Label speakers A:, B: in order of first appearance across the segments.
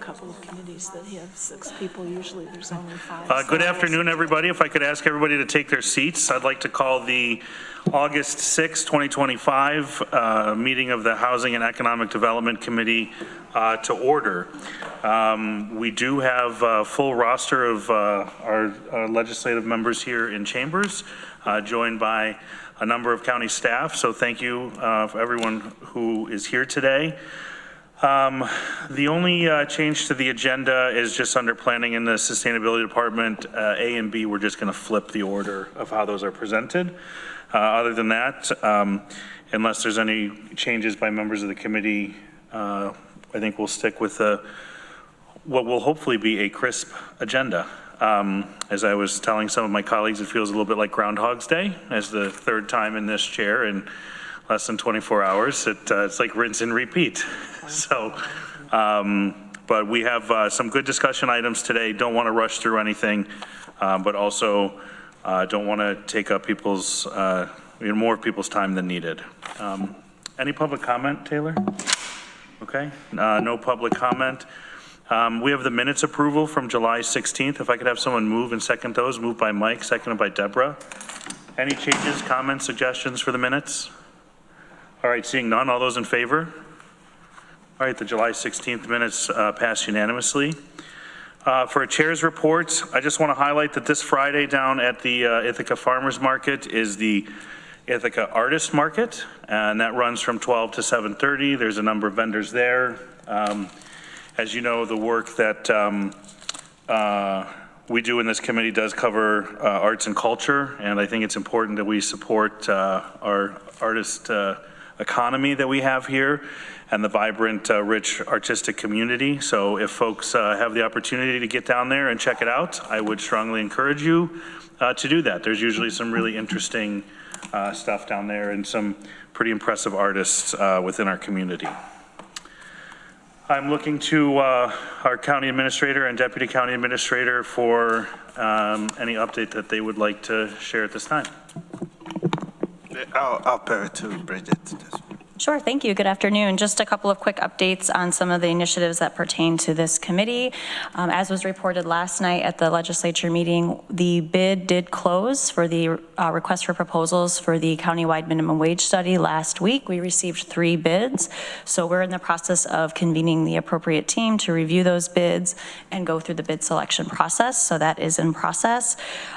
A: couple of committees that have 6 people. Usually there's only 5.
B: Good afternoon, everybody. If I could ask everybody to take their seats, I'd like to call the August 6, 2025 meeting of the Housing and Economic Development Committee to order. We do have a full roster of our legislative members here in chambers, joined by a number of county staff. So thank you for everyone who is here today. The only change to the agenda is just under planning in the sustainability department. A and B, we're just going to flip the order of how those are presented. Other than that, unless there's any changes by members of the committee, I think we'll stick with what will hopefully be a crisp agenda. As I was telling some of my colleagues, it feels a little bit like Groundhog's Day as the third time in this chair in less than 24 hours. It's like rinse and repeat. So, but we have some good discussion items today. Don't want to rush through anything, but also don't want to take up people's, more of people's time than needed. Any public comment, Taylor? Okay, no public comment. We have the minutes approval from July 16th. If I could have someone move and second those. Moved by Mike, seconded by Deborah. Any changes, comments, suggestions for the minutes? All right, seeing none, all those in favor? All right, the July 16th minutes pass unanimously. For a chair's report, I just want to highlight that this Friday down at the Ithaca Farmers Market is the Ithaca Artist Market, and that runs from 12 to 7:30. There's a number of vendors there. As you know, the work that we do in this committee does cover arts and culture, and I think it's important that we support our artist economy that we have here and the vibrant, rich artistic community. So if folks have the opportunity to get down there and check it out, I would strongly encourage you to do that. There's usually some really interesting stuff down there and some pretty impressive artists within our community. I'm looking to our county administrator and deputy county administrator for any update that they would like to share at this time.
C: I'll pair it to Bridget.
D: Sure, thank you. Good afternoon. Just a couple of quick updates on some of the initiatives that pertain to this committee. As was reported last night at the legislature meeting, the bid did close for the request for proposals for the countywide minimum wage study last week. We received 3 bids. So we're in the process of convening the appropriate team to review those bids and go through the bid selection process. So that is in process.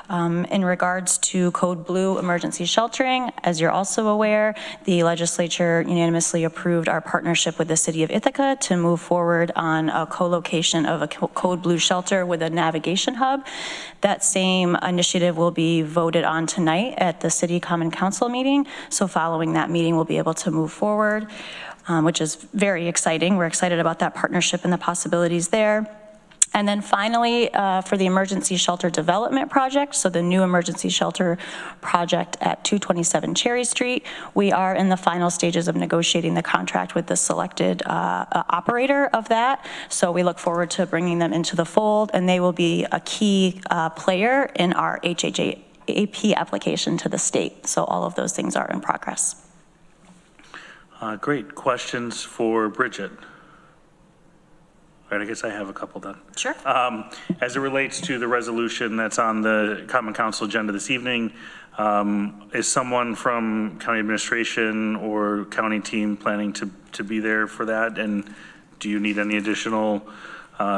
D: In regards to Code Blue emergency sheltering, as you're also aware, the legislature unanimously approved our partnership with the city of Ithaca to move forward on a co-location of a Code Blue shelter with a navigation hub. That same initiative will be voted on tonight at the City Common Council meeting. So following that meeting, we'll be able to move forward, which is very exciting. We're excited about that partnership and the possibilities there. And then finally, for the emergency shelter development project, so the new emergency shelter project at 227 Cherry Street, we are in the final stages of negotiating the contract with the selected operator of that. So we look forward to bringing them into the fold, and they will be a key player in our HHAP application to the state. So all of those things are in progress.
B: Great. Questions for Bridget? All right, I guess I have a couple then.
D: Sure.
B: As it relates to the resolution that's on the Common Council agenda this evening, is someone from county administration or county team planning to be there for that? And do you need any additional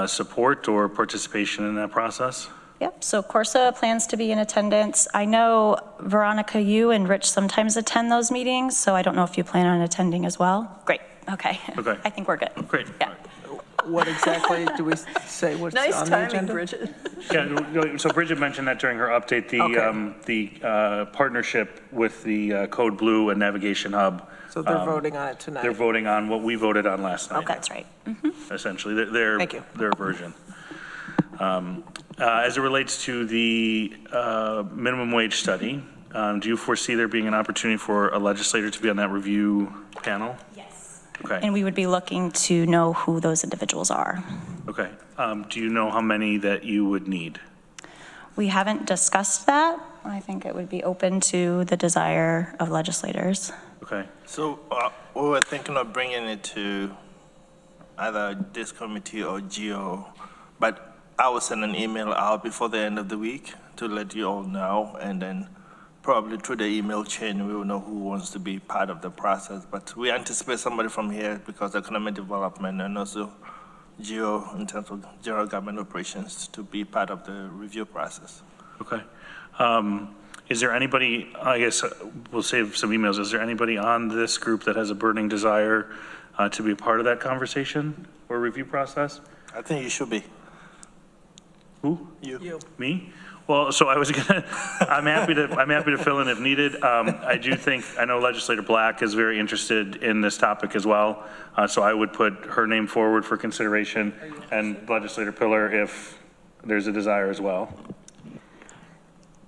B: support or participation in that process?
D: Yep, so Corsa plans to be in attendance. I know, Veronica, you and Rich sometimes attend those meetings, so I don't know if you plan on attending as well. Great, okay.
B: Okay.
D: I think we're good.
B: Great.
D: Yeah.
A: What exactly do we say? What's
E: Nice
A: on the
E: timing,
A: agenda?
E: Bridget.
B: Yeah, so Bridget mentioned that during her update, the partnership with the Code Blue and Navigation Hub.
A: So they're voting on it tonight.
B: They're voting on what we voted on last night.
D: Oh, that's right.
B: Essentially, their
A: Thank you.
B: their version. As it relates to the minimum wage study, do you foresee there being an opportunity for a legislator to be on that review panel?
D: Yes.
B: Okay.
D: And we would be looking to know who those individuals are.
B: Okay. Do you know how many that you would need?
D: We haven't discussed that. I think it would be open to the desire of legislators.
B: Okay.
C: So we were thinking of bringing it to either this committee or GO, but I will send an email out before the end of the week to let you all know, and then probably through the email chain, we will know who wants to be part of the process. But we anticipate somebody from here because economic development and also GO in terms of general government operations to be part of the review process.
B: Okay. Is there anybody, I guess we'll save some emails, is there anybody on this group that has a burning desire to be a part of that conversation or review process?
C: I think you should be.
B: Who?
C: You.
B: Me? Well, so I was gonna, I'm happy to fill in if needed. I know Legislator Black is very interested in this topic as well. So I would put her name forward for consideration, and Legislator Pillar if there's a desire as well.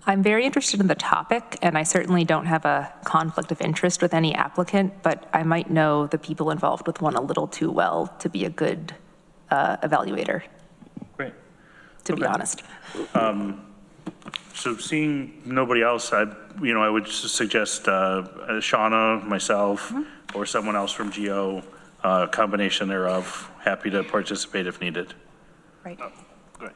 E: I'm very interested in the topic, and I certainly don't have a conflict of interest with any applicant, but I might know the people involved with one a little too well to be a good evaluator,
B: Great.
E: to be honest.
B: So seeing nobody else, I would suggest Shauna, myself, or someone else from GO, combination thereof. Happy to participate if needed.
E: Right.
C: Great.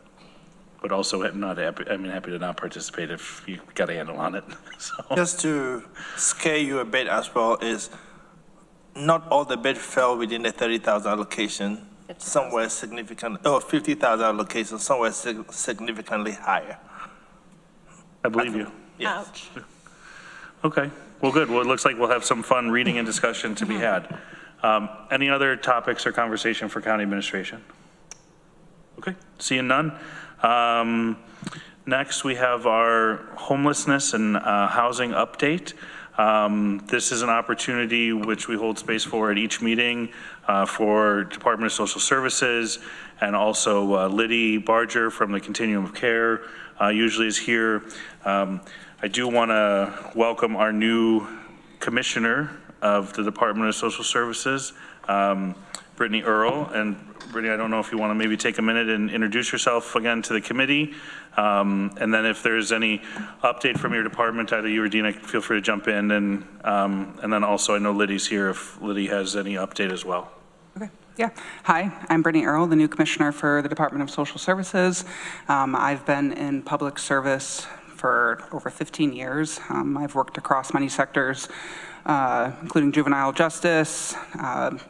B: But also happy to not participate if you got a handle on it. So.
C: Just to scare you a bit as well is not all the bids fell within the 30,000 allocation. Somewhere significant, 50,000 allocation, somewhere significantly higher.
B: I believe you.
C: Yes.
A: Ouch.
B: Okay, well, good. Well, it looks like we'll have some fun reading and discussion to be had. Any other topics or conversation for county administration? Okay, seeing none. Next, we have our homelessness and housing update. This is an opportunity which we hold space for at each meeting for Department of Social Services, and also Liddy Barger from the Continuum of Care usually is here. I do want to welcome our new commissioner of the Department of Social Services, Brittany Earl. And Brittany, I don't know if you want to maybe take a minute and introduce yourself again to the committee. And then if there's any update from your department, either you or Dina, feel free to jump in. And then also I know Liddy's here if Liddy has any update as well.
F: Okay. Yeah. Hi, I'm Brittany Earl, the new commissioner for the Department of Social Services. I've been in public service for over 15 years. I've worked across many sectors, including juvenile justice,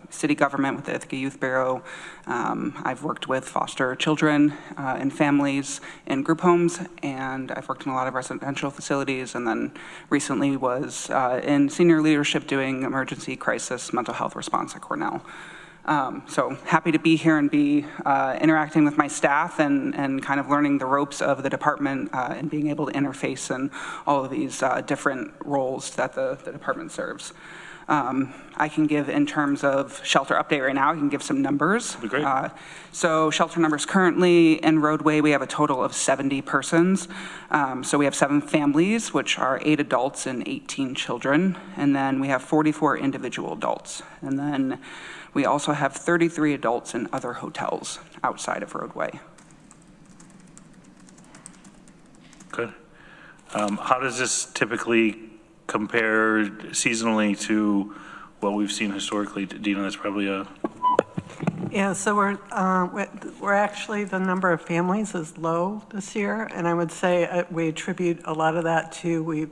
F: city government with the Ithaca Youth Bureau. I've worked with foster children and families in group homes, and I've worked in a lot of residential facilities, and then recently was in senior leadership doing emergency crisis mental health response at Cornell. So happy to be here and be interacting with my staff and kind of learning the ropes of the department and being able to interface in all of these different roles that the department serves. I can give in terms of shelter update right now, I can give some numbers.
B: That'd be great.
F: So shelter numbers currently in roadway, we have a total of 70 persons. So we have 7 families, which are 8 adults and 18 children. And then we have 44 individual adults. And then we also have 33 adults in other hotels outside of roadway.
B: Good. How does this typically compare seasonally to what we've seen historically? Dina, that's probably a...
G: Yeah, so we're actually, the number of families is low this year, and I would say we attribute a lot of that to, we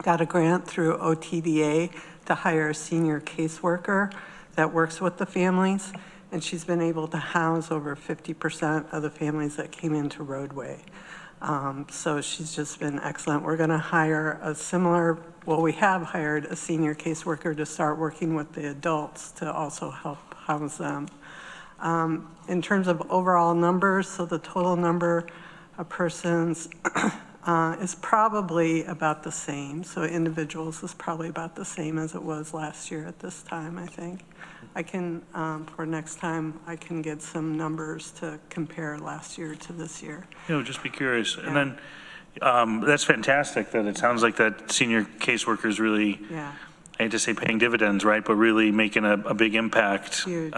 G: got a grant through OTDA to hire a senior caseworker that works with the families, and she's been able to house over 50% of the families that came into roadway. So she's just been excellent. We're going to hire a similar, well, we have hired a senior caseworker to start working with the adults to also help house them. In terms of overall numbers, so the total number of persons is probably about the same. So individuals is probably about the same as it was last year at this time, I think. I can, for next time, I can get some numbers to compare last year to this year.
B: just be curious. Yeah. And then that's fantastic that it sounds like that senior caseworker is really, I hate to say paying dividends, right? But really making a big impact.
G: Huge,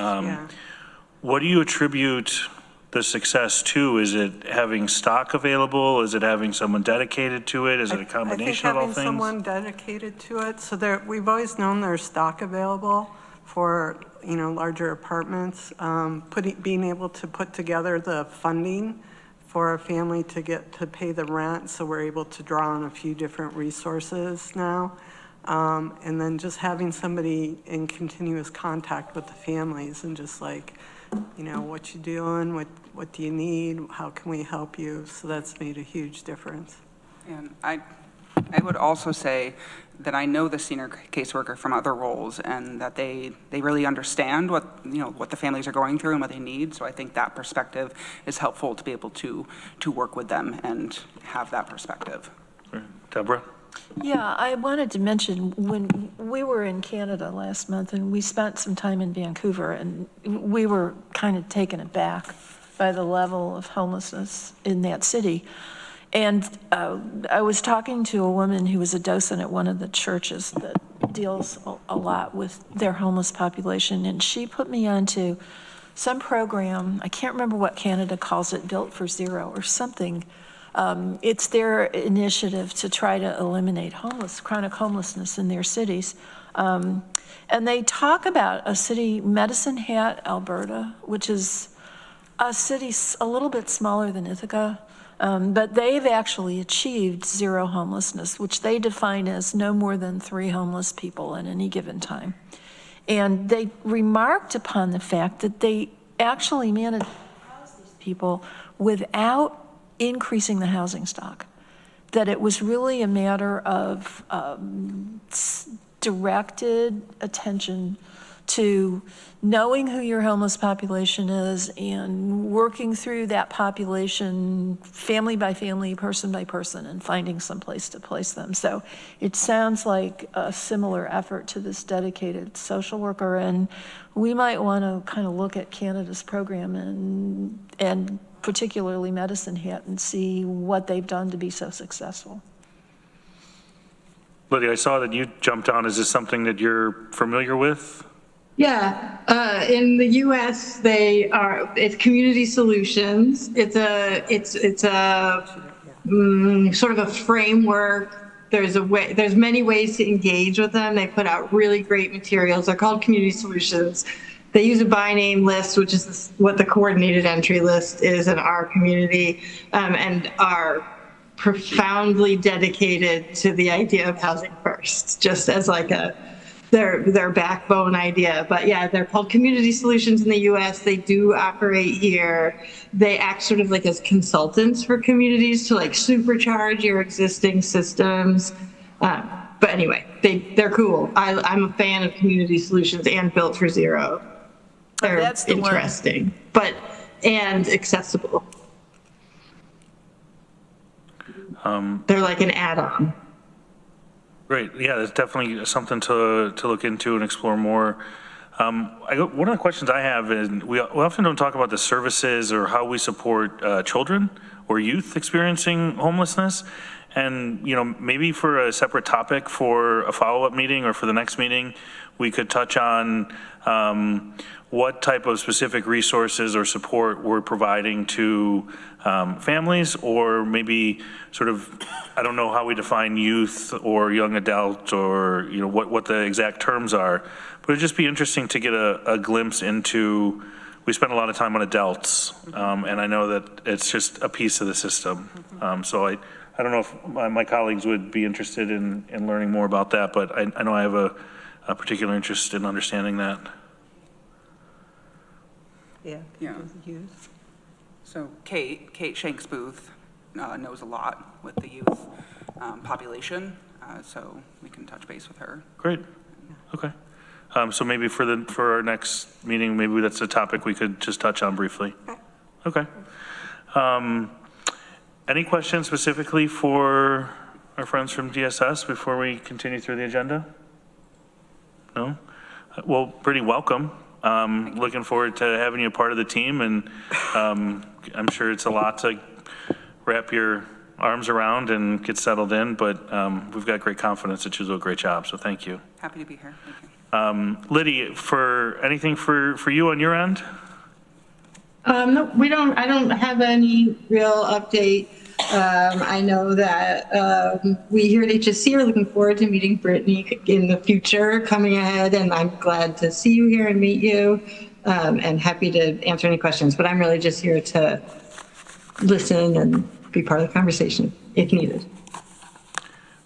B: What do you attribute the success to? Is it having stock available? Is it having someone dedicated to it? Is it a combination of all things?
G: I think having someone dedicated to it. So we've always known there's stock available. for, larger apartments, being able to put together the funding for a family to get to pay the rent, so we're able to draw on a few different resources now. And then just having somebody in continuous contact with the families and just like, what you doing, what do you need, how can we help you? So that's made a huge difference.
F: And I would also say that I know the senior caseworker from other roles, and that they really understand what the families are going through and what they need. So I think that perspective is helpful to be able to work with them and have that perspective.
B: Deborah?
A: Yeah, I wanted to mention, when we were in Canada last month and we spent some time in Vancouver, and we were kind of taken aback by the level of homelessness in that city. And I was talking to a woman who was a docent at one of the churches that deals a lot with their homeless population, and she put me onto some program, I can't remember what Canada calls it, Built for Zero or something. It's their initiative to try to eliminate chronic homelessness in their cities. And they talk about a city, Medicine Hat, Alberta, which is a city a little bit smaller than Ithaca, but they've actually achieved zero homelessness, which they define as no more than 3 homeless people at any given time. And they remarked upon the fact that they actually managed to house these people without increasing the housing stock, that it was really a matter of directed attention to knowing who your homeless population is and working through that population family by family, person by person, and finding some place to place them. So it sounds like a similar effort to this dedicated social worker, and we might want to kind of look at Canada's program and particularly Medicine Hat, and see what they've done to be so successful.
B: Lydia, I saw that you jumped on. Is this something that you're familiar with?
H: Yeah, in the U.S. it's Community Solutions. It's a sort of a framework. There's many ways to engage with them. They put out really great materials. They're called Community Solutions. They use a by name list, which is what the coordinated entry list is in our community, and are profoundly dedicated to the idea of housing first, just as like their backbone idea. But yeah, they're called Community Solutions in the US. They do operate here. They act sort of like as consultants for communities to like supercharge your existing systems. But anyway, they're cool. I'm a fan of Community Solutions and Built for Zero. They're interesting, and accessible. They're like an add-on.
B: Great. Yeah, that's definitely something to look into and explore more. One of the questions I have is, we often don't talk about the services or how we support children or youth experiencing homelessness. And, maybe for a separate topic for a follow-up meeting or for the next meeting, we could touch on what type of specific resources or support we're providing to families, or maybe sort of, I don't know how we define youth or young adult, or what the exact terms are, but it'd just be interesting to get a glimpse into. We spend a lot of time on adults, and I know that it's just a piece of the system. So I don't know if my colleagues would be interested in learning more about that, but I know I have a particular interest in understanding that.
F: Yeah. So Kate Shanks Booth knows a lot with the youth population, so we can touch base with her.
B: Great. Okay. So maybe for our next meeting, maybe that's a topic we could just touch on briefly. Okay. Any questions specifically for our friends from DSS before we continue through the agenda? No? Well, pretty welcome. Looking forward to having you a part of the team, and I'm sure it's a lot to wrap your arms around and get settled in, but we've got great confidence that you'll do a great job, so thank you.
F: Happy to be here. Thank you.
B: Liddy, for anything for you on your end?
H: No, I don't have any real update. I know that we here at HSC are looking forward to meeting Brittany in the future coming ahead, and I'm glad to see you here and meet you, and happy to answer any questions. But I'm really just here to listen and be part of the conversation if needed.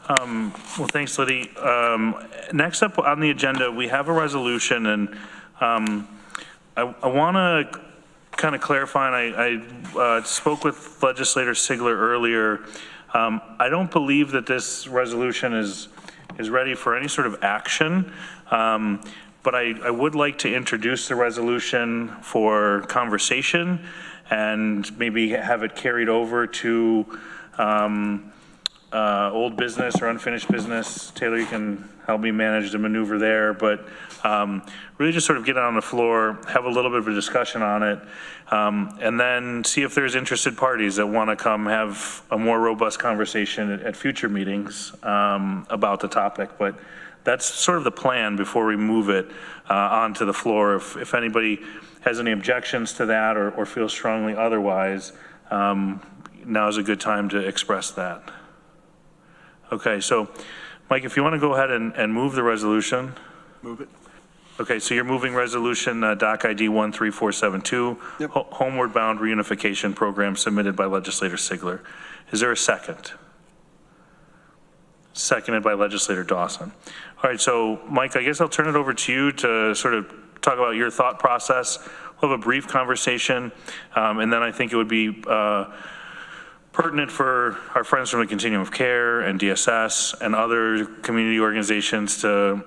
B: Well, thanks, Liddy. Next up on the agenda, we have a resolution, and I want to kind of clarify, and I spoke with Legislator Sigler earlier. I don't believe that this resolution is ready for any sort of action, but I would like to introduce the resolution for conversation and maybe have it carried over to old business or unfinished business. Taylor, you can help me manage the maneuver there, but really just sort of get it on the floor, have a little bit of a discussion on it, and then see if there's interested parties that want to come have a more robust conversation at future meetings about the topic. But that's sort of the plan before we move it onto the floor. If anybody has any objections to that or feels strongly otherwise, now is a good time to express that. Okay, so Mike, if you want to go ahead and move the resolution.
I: Move it.
B: Okay, so you're moving resolution doc ID 13472,
I: Yep.
B: Homeward Bound Reunification Program submitted by Legislator Sigler. Is there a second? Seconded by Legislator Dawson. All right, so Mike, I guess I'll turn it over to you to sort of talk about your thought process. We'll have a brief conversation, and then I think it would be pertinent for our friends from the Continuum of Care and DSS and other community organizations to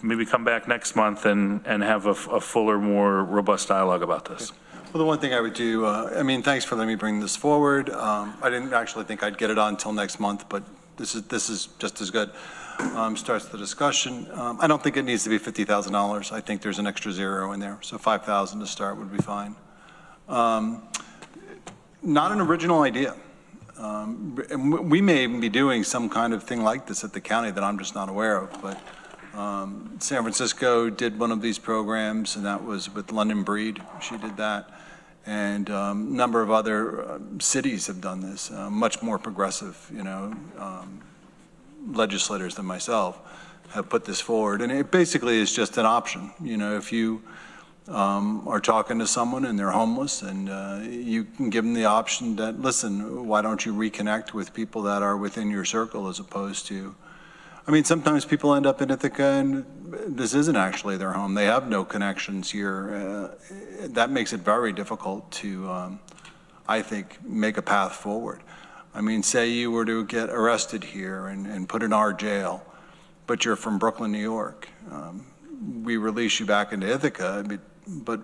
B: maybe come back next month and have a fuller, more robust dialogue about this.
I: Well, the one thing I would do, I mean, thanks for letting me bring this forward. I didn't actually think I'd get it on until next month, but this is just as good. Starts the discussion. I don't think it needs to be $50,000. I think there's an extra zero in there, so $5,000 to start would be fine. Not an original idea. And we may even be doing some kind of thing like this at the county that I'm just not aware of, but San Francisco did one of these programs, and that was with London Breed. She did that. And a number of other cities have done this, much more progressive, legislators than myself have put this forward. And it basically is just an option. If you are talking to someone and they're homeless, and you can give them the option that, listen, why don't you reconnect with people that are within your circle, as opposed to, I mean, sometimes people end up in Ithaca and this isn't actually their home. They have no connections here. That makes it very difficult to, I think, make a path forward. I mean, say you were to get arrested here and put in our jail, but you're from Brooklyn, New York. We release you back into Ithaca, but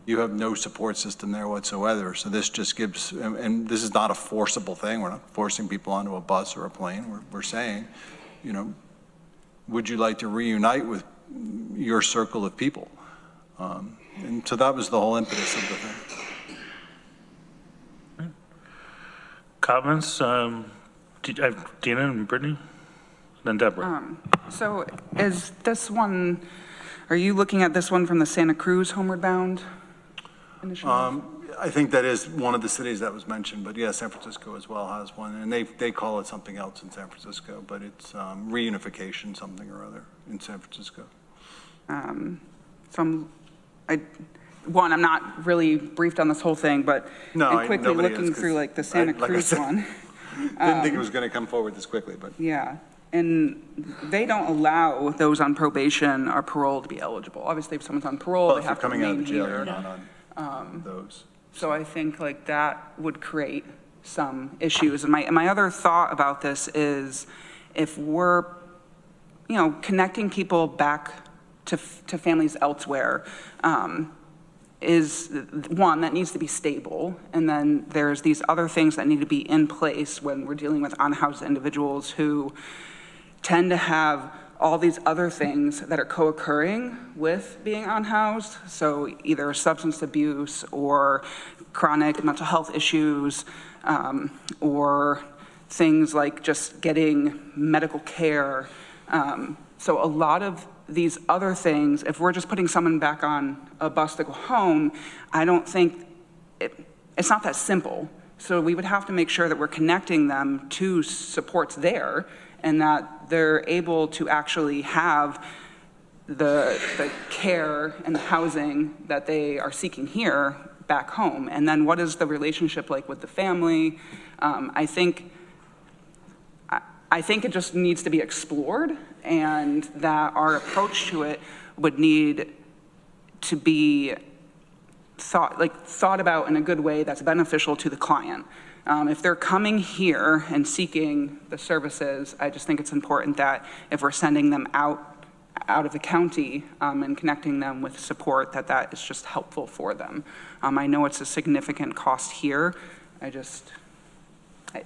I: you have no support system there whatsoever. So this just gives, and this is not a forcible thing. We're not forcing people onto a bus or a plane. We're saying, would you like to reunite with your circle of people? And so that was the whole impetus of the thing.
B: Comments? Dina and Brittany? Then Deborah.
F: So is this one, are you looking at this one from the Santa Cruz Homeward Bound initiative?
I: I think that is one of the cities that was mentioned, but yeah, San Francisco as well has one, and they call it something else in San Francisco, but it's reunification something or other in San Francisco.
F: So I'm not really briefed on this whole thing, but quickly looking through like the Santa Cruz one.
I: Didn't think it was going to come forward this quickly, but.
F: Yeah, and they don't allow those on probation or parole to be eligible. Obviously, if someone's on parole, they have to remain
I: coming out of jail,
F: here.
I: you're not on those.
F: So I think like that would create some issues. And my other thought about this is if we're, connecting people back to families elsewhere, is one that needs to be stable. And then there's these other things that need to be in place when we're dealing with unhoused individuals who tend to have all these other things that are co-occurring with being unhoused. So either substance abuse or chronic mental health issues, or things like just getting medical care. So a lot of these other things, if we're just putting someone back on a bus to go home, I don't think it's not that simple. So we would have to make sure that we're connecting them to supports there and that they're able to actually have the care and the housing that they are seeking here back home. And then what is the relationship like with the family? I think it just needs to be explored, and that our approach to it would need to be thought about in a good way that's beneficial to the client. If they're coming here and seeking the services, I just think it's important that if we're sending them out of the county and connecting them with support, that is just helpful for them. I know it's a significant cost here.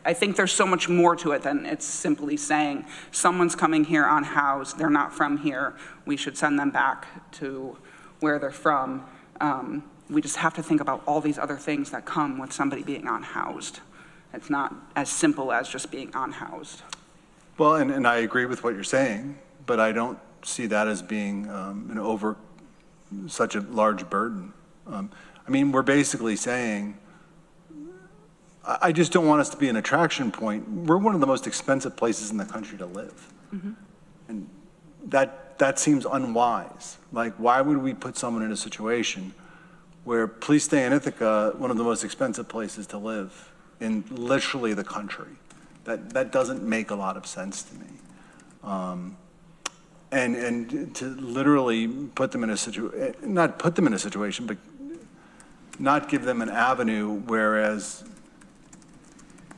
F: I think there's so much more to it than it's simply saying someone's coming here unhoused, they're not from here, we should send them back to where they're from. We just have to think about all these other things that come with somebody being unhoused. It's not as simple as just being unhoused.
I: Well, and I agree with what you're saying, but I don't see that as being over such a large burden. I mean, we're basically saying, I just don't want us to be an attraction point. We're one of the most expensive places in the country to live. Mm-hmm. And that seems unwise. Like, why would we put someone in a situation where, please stay in Ithaca, one of the most expensive places to live in literally the country? That doesn't make a lot of sense to me. And to literally put them in a situation, not put them in a situation, but not give them an avenue, whereas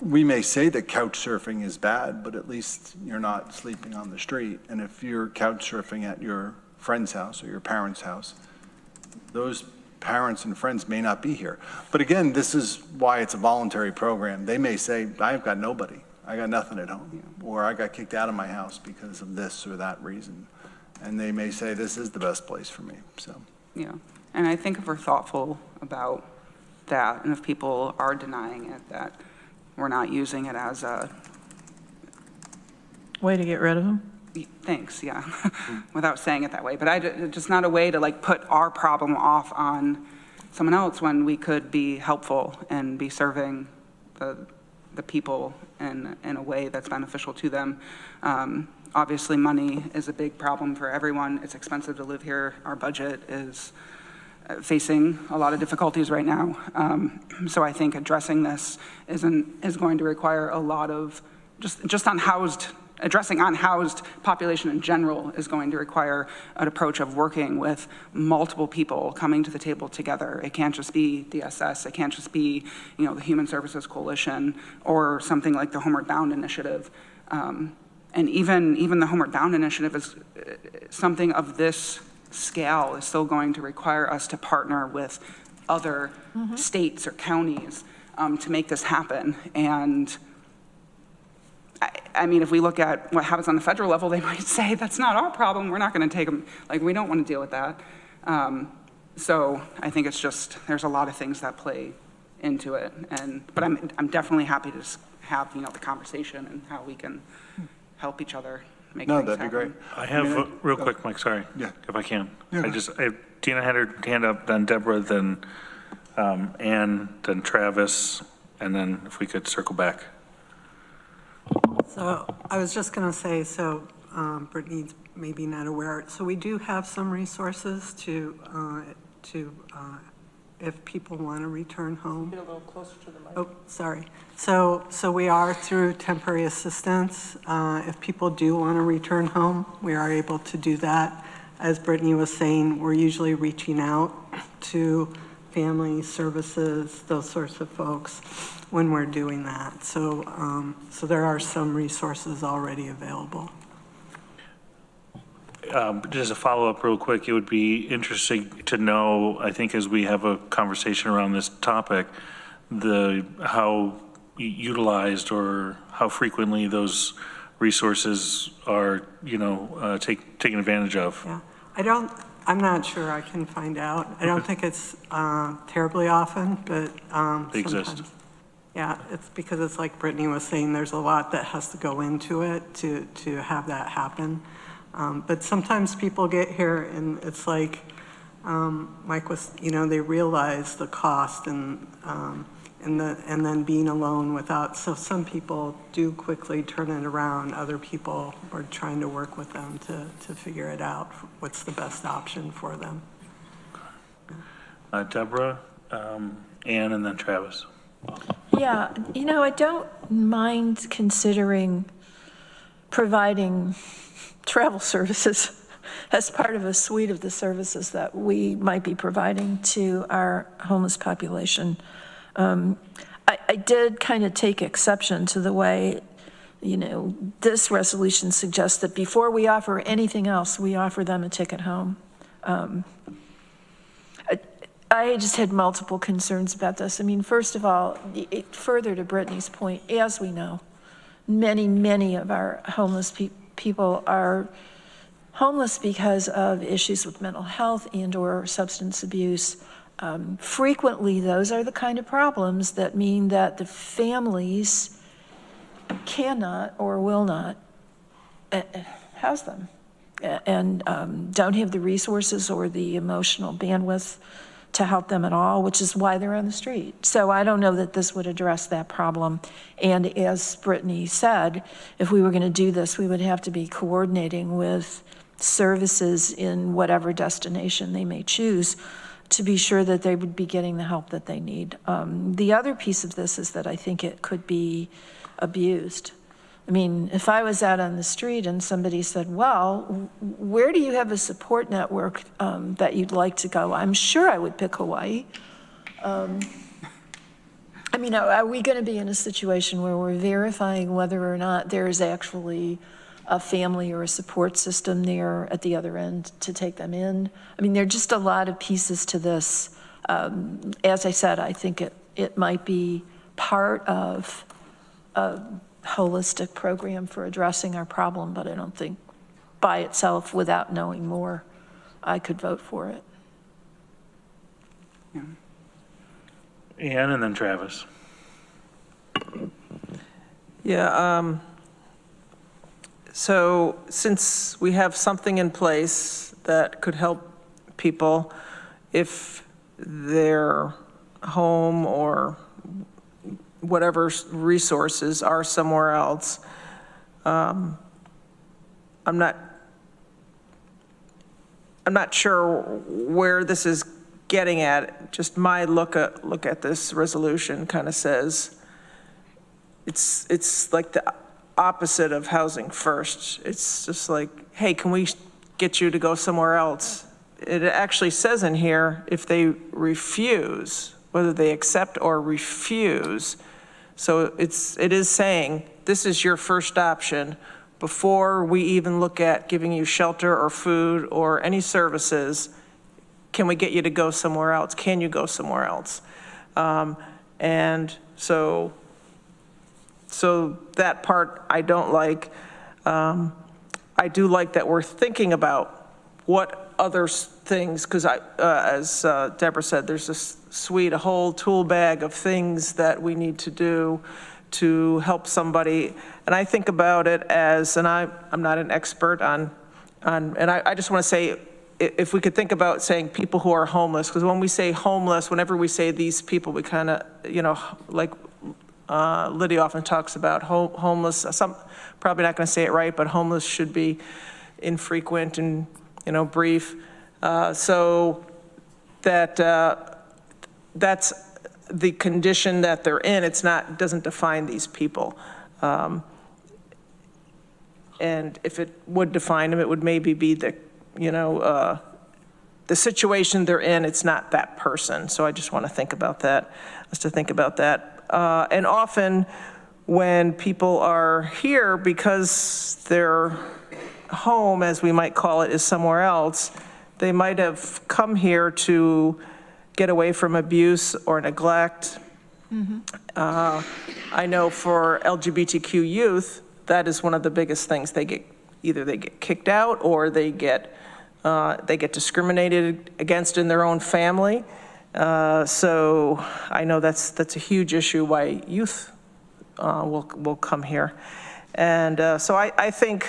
I: we may say that couch surfing is bad, but at least you're not sleeping on the street. And if you're couch surfing at your friend's house or your parents' house, those parents and friends may not be here. But again, this is why it's a voluntary program. They may say, I've got nobody. I got nothing at home, or I got kicked out of my house because of this or that reason. And they may say, this is the best place for me, so.
F: Yeah, and I think if we're thoughtful about that, and if people are denying it, that we're not using it as a...
A: Way to get rid of them?
F: Thanks, yeah, without saying it that way. But just not a way to like put our problem off on someone else when we could be helpful and be serving the people in a way that's beneficial to them. Obviously, money is a big problem for everyone. It's expensive to live here. Our budget is facing a lot of difficulties right now. So I think addressing this is going to require a lot of addressing unhoused population in general is going to require an approach of working with multiple people coming to the table together. It can't just be DSS. It can't just be, the Human Services Coalition or something like the Homeward Bound Initiative. And even the Homeward Bound Initiative is something of this scale is still going to require us to partner with other states or counties to make this happen. And I mean, if we look at what happens on the federal level, they might say, that's not our problem. We're not going to take them. Like, we don't want to deal with that. So I think it's just, there's a lot of things that play into it. But I'm definitely happy to have, the conversation and how we can help each other make things happen.
I: No, that'd be great.
B: I have, real quick, Mike, sorry.
I: Yeah.
B: If I can.
I: Yeah.
B: Tina had her hand up, then Deborah, then Ann, then Travis, and then if we could circle back.
G: So I was just going to say, Brittany's maybe not aware. So we do have some resources to if people want to return home.
F: Get a little closer to the mic.
G: Oh, sorry. So we are through temporary assistance. If people do want to return home, we are able to do that. As Brittany was saying, we're usually reaching out to family services, those sorts of folks, when we're doing that. So there are some resources already available.
B: Just a follow-up real quick, it would be interesting to know, I think as we have a conversation around this topic, how utilized or how frequently those resources are, taken advantage of.
G: Yeah, I'm not sure. I can find out. I don't think it's terribly often, but
B: they exist.
G: Sometimes. Yeah, it's because it's like Brittany was saying, there's a lot that has to go into it to have that happen. But sometimes people get here and it's like Mike was, they realize the cost and, and then being alone without, so some people do quickly turn it around. Other people are trying to work with them to figure it out, what's the best option for them.
B: Deborah, Ann, and then Travis.
A: Yeah, I don't mind considering providing travel services as part of a suite of the services that we might be providing to our homeless population. I did kind of take exception to the way, this resolution suggests that before we offer anything else, we offer them a ticket home. I just had multiple concerns about this. I mean, first of all, further to Brittany's point, as we know, many of our homeless people are homeless because of issues with mental health and/or substance abuse. Frequently, those are the kind of problems that mean that the families cannot or will not house them and don't have the resources or the emotional bandwidth to help them at all, which is why they're on the street. So I don't know that this would address that problem. And as Brittany said, if we were going to do this, we would have to be coordinating with services in whatever destination they may choose to be sure that they would be getting the help that they need. The other piece of this is that I think it could be abused. I mean, if I was out on the street and somebody said, well, where do you have a support network that you'd like to go? I'm sure I would pick Hawaii. I mean, are we going to be in a situation where we're verifying whether or not there's actually a family or a support system there at the other end to take them in? I mean, there are just a lot of pieces to this. As I said, I think it might be part of a holistic program for addressing our problem, but I don't think by itself, without knowing more, I could vote for it.
B: Yeah. Ann, and then Travis.
J: Yeah, so since we have something in place that could help people if their home or whatever resources are somewhere else, I'm not sure where this is getting at. Just my look at this resolution kind of says it's like the opposite of housing first. It's just like, hey, can we get you to go somewhere else? It actually says in here, if they refuse, whether they accept or refuse. So it is saying, this is your first option before we even look at giving you shelter or food or any services. Can we get you to go somewhere else? Can you go somewhere else? And so that part I don't like. I do like that we're thinking about what other things, because as Deborah said, there's a whole tool bag of things that we need to do to help somebody. And I think about it as, and I'm not an expert on and I just want to say, if we could think about saying people who are homeless, because when we say homeless, whenever we say these people, we kind of, like Lydia often talks about homeless. Probably not going to say it right, but homeless should be infrequent and brief. So that's the condition that they're in. It doesn't define these people. And if it would define them, it would maybe be the situation they're in. It's not that person. So I just want to think about that. And often when people are here because their home, as we might call it, is somewhere else, they might have come here to get away from abuse or neglect. Mm-hmm. I know for LGBTQ youth, that is one of the biggest things. They get kicked out or they get discriminated against in their own family. So I know that's a huge issue why youth will come here. And so I think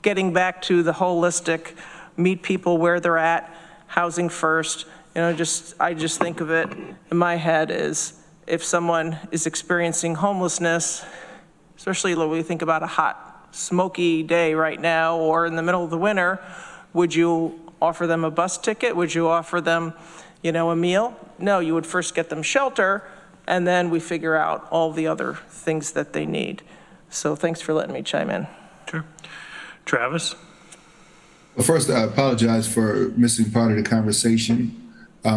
J: getting back to the holistic, meet people where they're at, housing first, I just think of it in my head as if someone is experiencing homelessness, especially when we think about a hot, smoky day right now or in the middle of the winter, would you offer them a bus ticket? Would you offer them, a meal? No, you would first get them shelter, and then we figure out all the other things that they need. So thanks for letting me chime in.
B: Sure. Travis?
K: Well, first, I apologize for missing part of the conversation.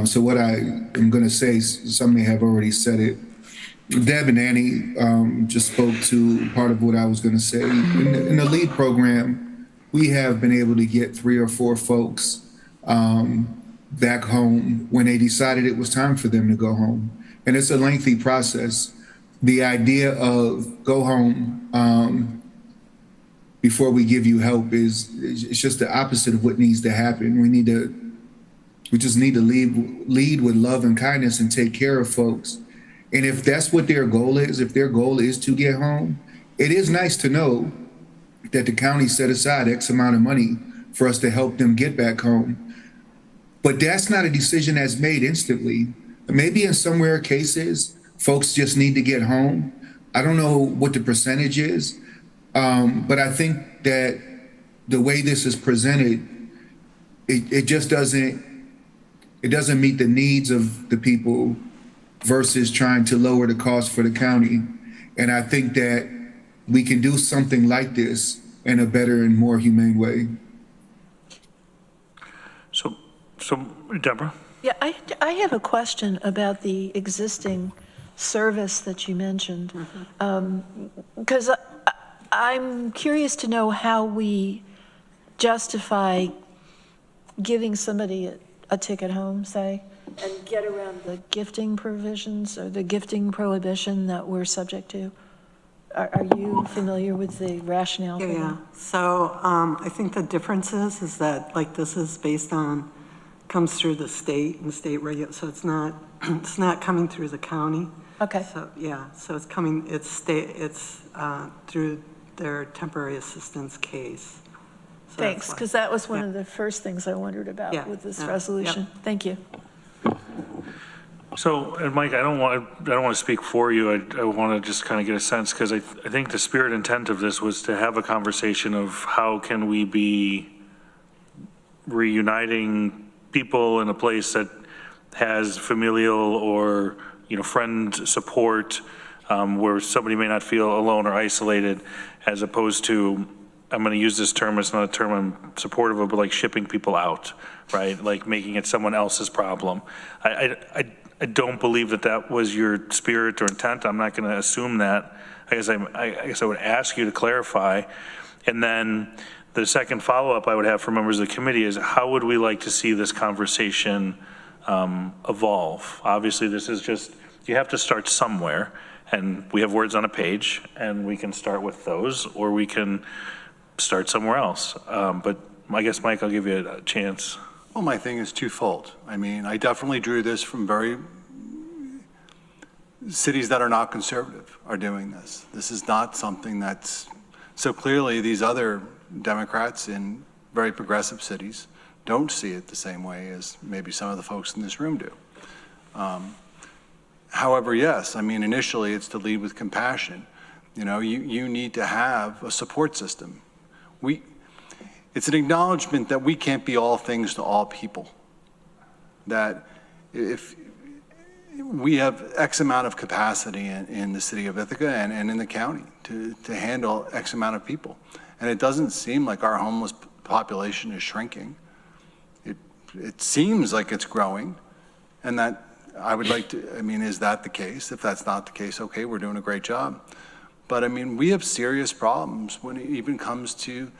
K: So what I am going to say, some may have already said it. Deb and Annie just spoke to part of what I was going to say. In the LEAD program, we have been able to get 3 or 4 folks back home when they decided it was time for them to go home. And it's a lengthy process. The idea of go home before we give you help it's just the opposite of what needs to happen. We just need to lead with love and kindness and take care of folks. And if that's what their goal is, if their goal is to get home, it is nice to know that the county set aside X amount of money for us to help them get back home. But that's not a decision that's made instantly. Maybe in some rare cases, folks just need to get home. I don't know what the percentage is, but I think that the way this is presented, it just doesn't meet the needs of the people versus trying to lower the cost for the county. And I think that we can do something like this in a better and more humane way. So
B: Deborah?
A: Yeah, I have a question about the existing service that you mentioned. Because I'm curious to know how we justify giving somebody a ticket home, say, and get around the gifting provisions or the gifting prohibition that we're subject to. Are you familiar with the rationale for that?
G: Yeah. So I think the difference is that this is based on, comes through the state and state regulation, so it's not coming through the county.
A: Okay.
G: So yeah, so it's through their temporary assistance case. So
A: Thanks, because that was one of the first things I wondered about with this resolution. Thank you.
B: So, and Mike, I don't want to speak for you. I want to just kind of get a sense, because I think the spirit intent of this was to have a conversation of how can we be reuniting people in a place that has familial or friend support, where somebody may not feel alone or isolated, as opposed to, I'm going to use this term, it's not a term I'm supportive of, but like shipping people out, right? Like making it someone else's problem. I don't believe that was your spirit or intent. I'm not going to assume that. I guess I would ask you to clarify. And then the second follow-up I would have for members of the committee is, how would we like to see this conversation evolve? Obviously, this is just, you have to start somewhere, and we have words on a page, and we can start with those, or we can start somewhere else. But I guess, Mike, I'll give you a chance.
I: Well, my thing is twofold. I mean, I definitely drew this from cities that are not conservative are doing this. This is not something that's, so clearly these other Democrats in very progressive cities don't see it the same way as maybe some of the folks in this room do. However, yes, I mean, initially it's to lead with compassion. You need to have a support system. It's an acknowledgement that we can't be all things to all people. That if we have X amount of capacity in the city of Ithaca and in the county to handle X amount of people. And it doesn't seem like our homeless population is shrinking. It seems like it's growing. And that I would like to, I mean, is that the case? If that's not the case, okay, we're doing a great job. But I mean, we have serious problems when it even comes to,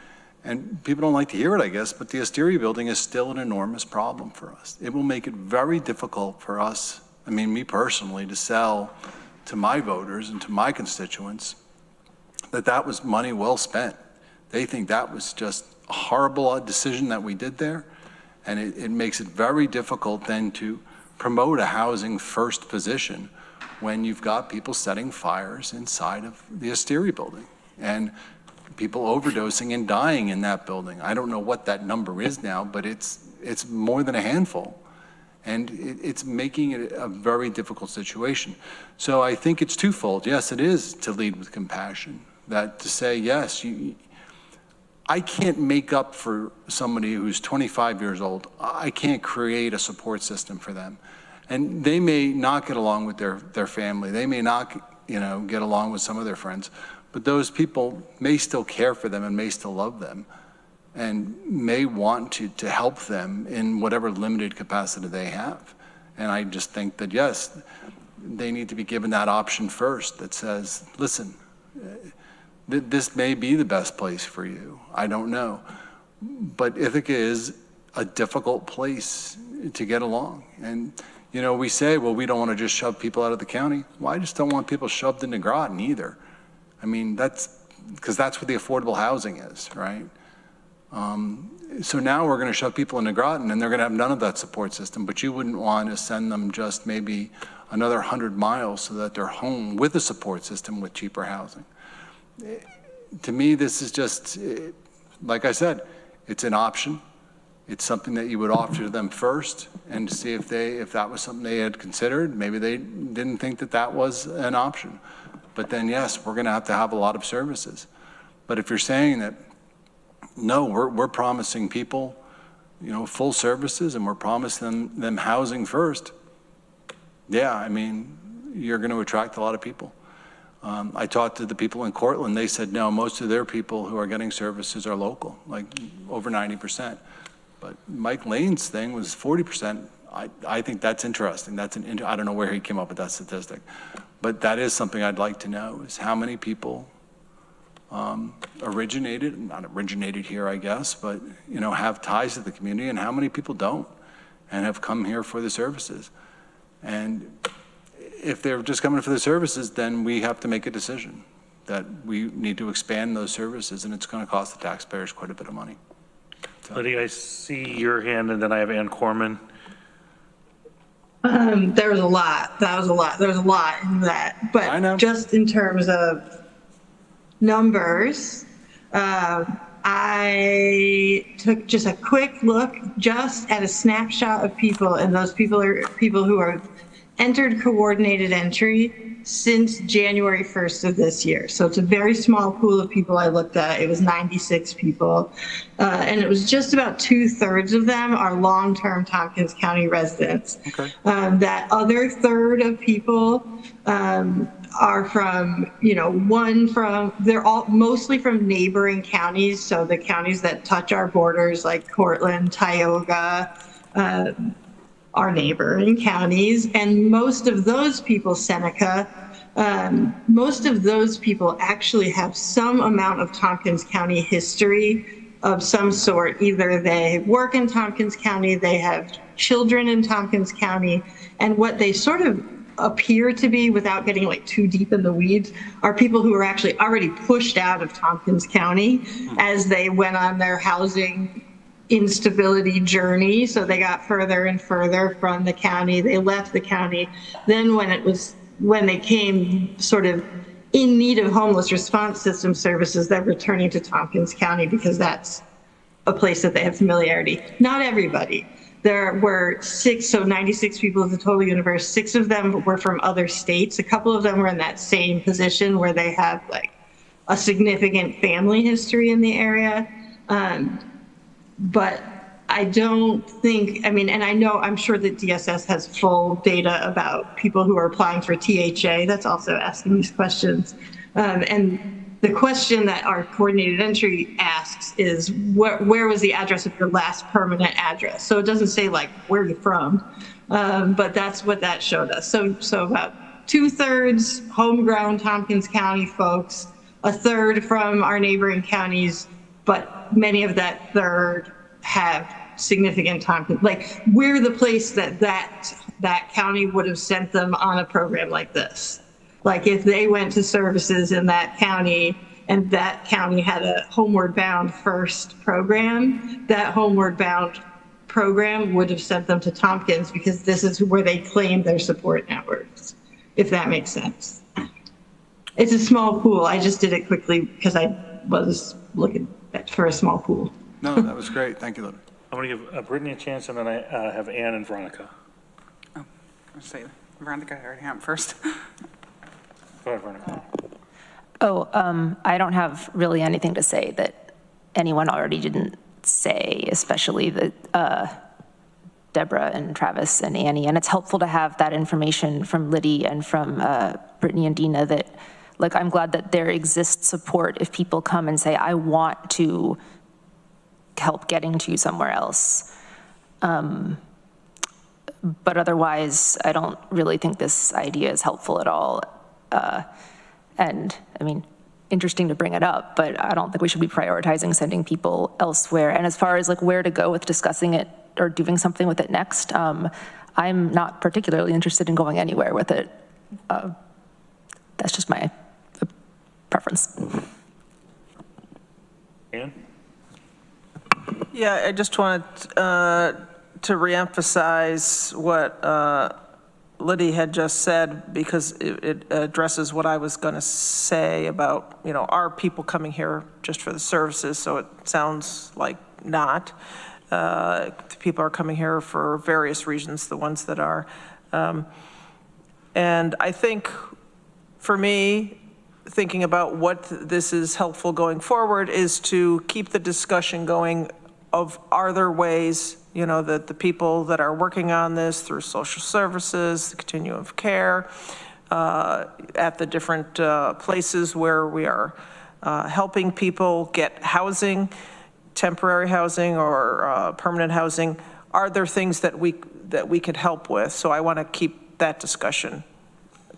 I: and people don't like to hear it, I guess, but the Asteria building is still an enormous problem for us. It will make it very difficult for us, I mean, me personally, to sell to my voters and to my constituents that was money well spent. They think that was just a horrible decision that we did there. And it makes it very difficult then to promote a housing first position when you've got people setting fires inside of the Asteria building and people overdosing and dying in that building. I don't know what that number is now, but it's more than a handful. And it's making it a very difficult situation. So I think it's twofold. Yes, it is to lead with compassion, that to say, yes, I can't make up for somebody who's 25 years old. I can't create a support system for them. And they may not get along with their family. They may not, get along with some of their friends, but those people may still care for them and may still love them and may want to help them in whatever limited capacity they have. And I just think that, yes, they need to be given that option first that says, listen, this may be the best place for you. I don't know. But Ithaca is a difficult place to get along. And, we say, well, we don't want to just shove people out of the county. Well, I just don't want people shoved into Groton either. I mean, because that's where the affordable housing is, right? So now we're going to shove people into Groton and they're going to have none of that support system, but you wouldn't want to send them just maybe another 100 miles so that they're home with a support system with cheaper housing. To me, this is just, like I said, it's an option. It's something that you would offer to them first and to see if that was something they had considered. Maybe they didn't think that was an option. But then, yes, we're going to have a lot of services. But if you're saying that, no, we're promising people, full services and we're promising them housing first, yeah, I mean, you're going to attract a lot of people. I talked to the people in Cortland. They said, no, most of their people who are getting services are local, like over 90%. But Mike Lane's thing was 40%. I think that's interesting. I don't know where he came up with that statistic. But that is something I'd like to know, is how many people not originated here, I guess, but, have ties to the community, and how many people don't and have come here for the services. And if they're just coming for the services, then we have to make a decision that we need to expand those services, and it's going to cost the taxpayers quite a bit of money. So.
B: Lydia, I see your hand, and then I have Ann Koreman.
H: There was a lot. That was a lot. There was a lot in that. But just in terms of numbers, I took just a quick look just at a snapshot of people, and those people are people who are entered coordinated entry since January 1st of this year. So it's a very small pool of people I looked at. It was 96 people. And it was just about 2/3 of them are long-term Tompkins County residents.
I: Okay.
H: That other third of people are from, they're all mostly from neighboring counties. So the counties that touch our borders, like Cortland, Tioga, our neighboring counties, and most of those people, Seneca, most of those people actually have some amount of Tompkins County history of some sort. Either they work in Tompkins County, they have children in Tompkins County, and what they sort of appear to be, without getting too deep in the weeds, are people who are actually already pushed out of Tompkins County as they went on their housing instability journey. So they got further and further from the county. They left the county. Then when they came sort of in need of homeless response system services, they're returning to Tompkins County because that's a place that they have familiarity. Not everybody. There were 96 people of the total universe. 6 of them were from other states. A couple of them were in that same position where they have a significant family history in the area. But I don't think, and I'm sure that DSS has full data about people who are applying for THA. That's also asking these questions. And the question that our coordinated entry asks is, where was the address of your last permanent address? So it doesn't say where you're from, but that's what that showed us. So about 2/3 homegrown Tompkins County folks, 1/3 from our neighboring counties, but many of that third have significant Tompkins. We're the place that county would have sent them on a program like this. If they went to services in that county and that county had a homeward bound first program, that homeward bound program would have sent them to Tompkins because this is where they claim their support networks, if that makes sense. It's a small pool. I just did it quickly because I was looking for a small pool.
I: No, that was great. Thank you, Libby.
B: I'm going to give Brittany a chance, and then I have Ann and Veronica.
F: say, Veronica, I already am first.
B: Go ahead, Veronica.
E: I don't have really anything to say that anyone already didn't say, especially Deborah and Travis and Annie. And it's helpful to have that information from Liddy and from Brittany and Dina that, like, I'm glad that there exists support if people come and say, I want to help getting to somewhere else. But otherwise, I don't really think this idea is helpful at all. And I mean, interesting to bring it up, but I don't think we should be prioritizing sending people elsewhere. And as far as like where to go with discussing it or doing something with it next, I'm not particularly interested in going anywhere with it. That's just my preference.
B: Ann?
J: Yeah, I just wanted to reemphasize what Liddy had just said, because it addresses what I was going to say about, you know, are people coming here just for the services? So it sounds like not. People are coming here for various reasons, the ones that are. And I think for me, thinking about what this is helpful going forward is to keep the discussion going of, are there ways, you know, that the people that are working on this through social services, the continuum of care, at the different places where we are helping people get housing, temporary housing or permanent housing, are there things that we could help with? So I want to keep that discussion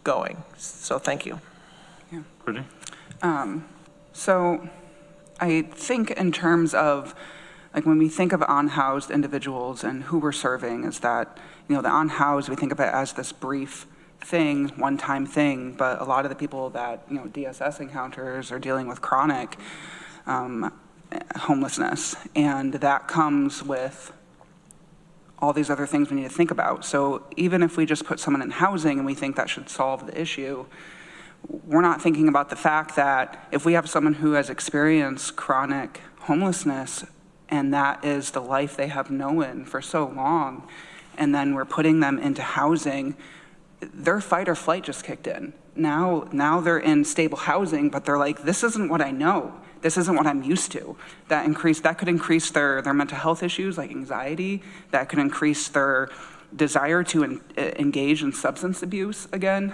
J: going. So thank you.
F: Yeah.
B: Brittany?
F: So I think in terms of, like, when we think of unhoused individuals and who we're serving, is that, you know, the unhoused, we think of it as this brief thing, one-time thing, but a lot of the people that, you know, DSS encounters are dealing with chronic homelessness, and that comes with all these other things we need to think about. So even if we just put someone in housing and we think that should solve the issue, we're not thinking about the fact that if we have someone who has experienced chronic homelessness and that is the life they have known for so long, and then we're putting them into housing, their fight or flight just kicked in. Now they're in stable housing, but they're like, this isn't what I know. This isn't what I'm used to. That could increase their mental health issues like anxiety. That could increase their desire to engage in substance abuse again.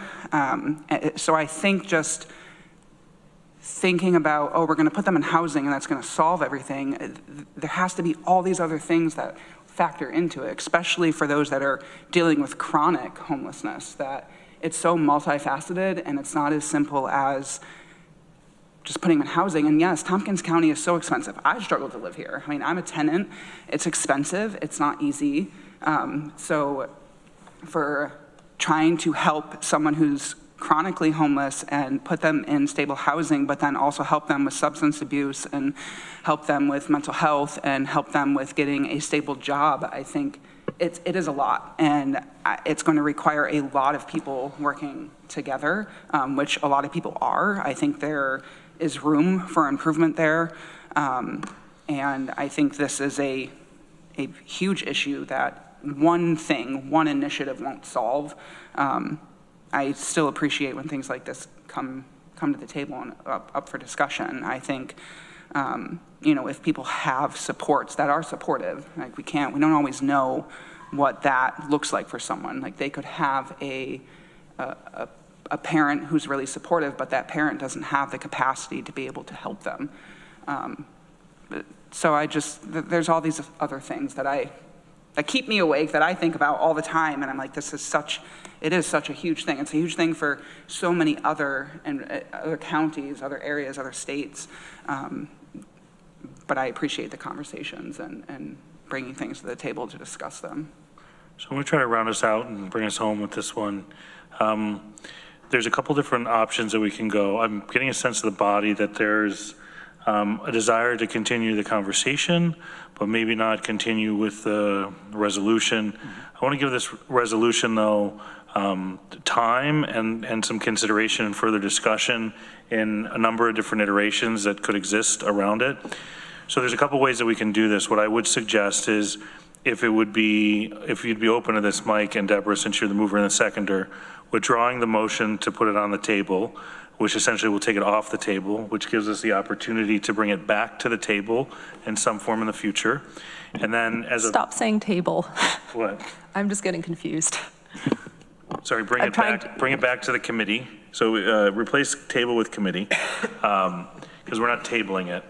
F: So I think just thinking about, oh, we're going to put them in housing and that's going to solve everything, there has to be all these other things that factor into it, especially for those that are dealing with chronic homelessness, that it's so multifaceted and it's not as simple as just putting them in housing. And yes, Tompkins County is so expensive. I struggle to live here. I mean, I'm a tenant. It's expensive. It's not easy. So for trying to help someone who's chronically homeless and put them in stable housing, but then also help them with substance abuse and help them with mental health and help them with getting a stable job, I think it is a lot. And it's going to require a lot of people working together, which a lot of people are. I think there is room for improvement there. And I think this is a huge issue that one initiative won't solve. I still appreciate when things like this come to the table and up for discussion. I think, you know, if people have supports that are supportive, like we don't always know what that looks like for someone. Like they could have a parent who's really supportive, but that parent doesn't have the capacity to be able to help them. So there's all these other things that keep me awake, that I think about all the time, and I'm like, it is such a huge thing. It's a huge thing for so many other counties, other areas, other states. But I appreciate the conversations and bringing things to the table to discuss them.
B: So I'm going to try to round us out and bring us home with this one. There's a couple different options that we can go. I'm getting a sense of the body that there's a desire to continue the conversation, but maybe not continue with the resolution. I want to give this resolution, though, time and some consideration and further discussion in a number of different iterations that could exist around it. So there's a couple ways that we can do this. What I would suggest is if you'd be open to this, Mike and Deborah, since you're the mover and the seconder, withdrawing the motion to put it on the table, which essentially will take it off the table, which gives us the opportunity to bring it back to the table in some form in the future. And then
E: Stop saying table.
B: What?
E: I'm just getting confused.
B: Sorry, bring it back to the committee. So replace table with committee, because we're not tabling it.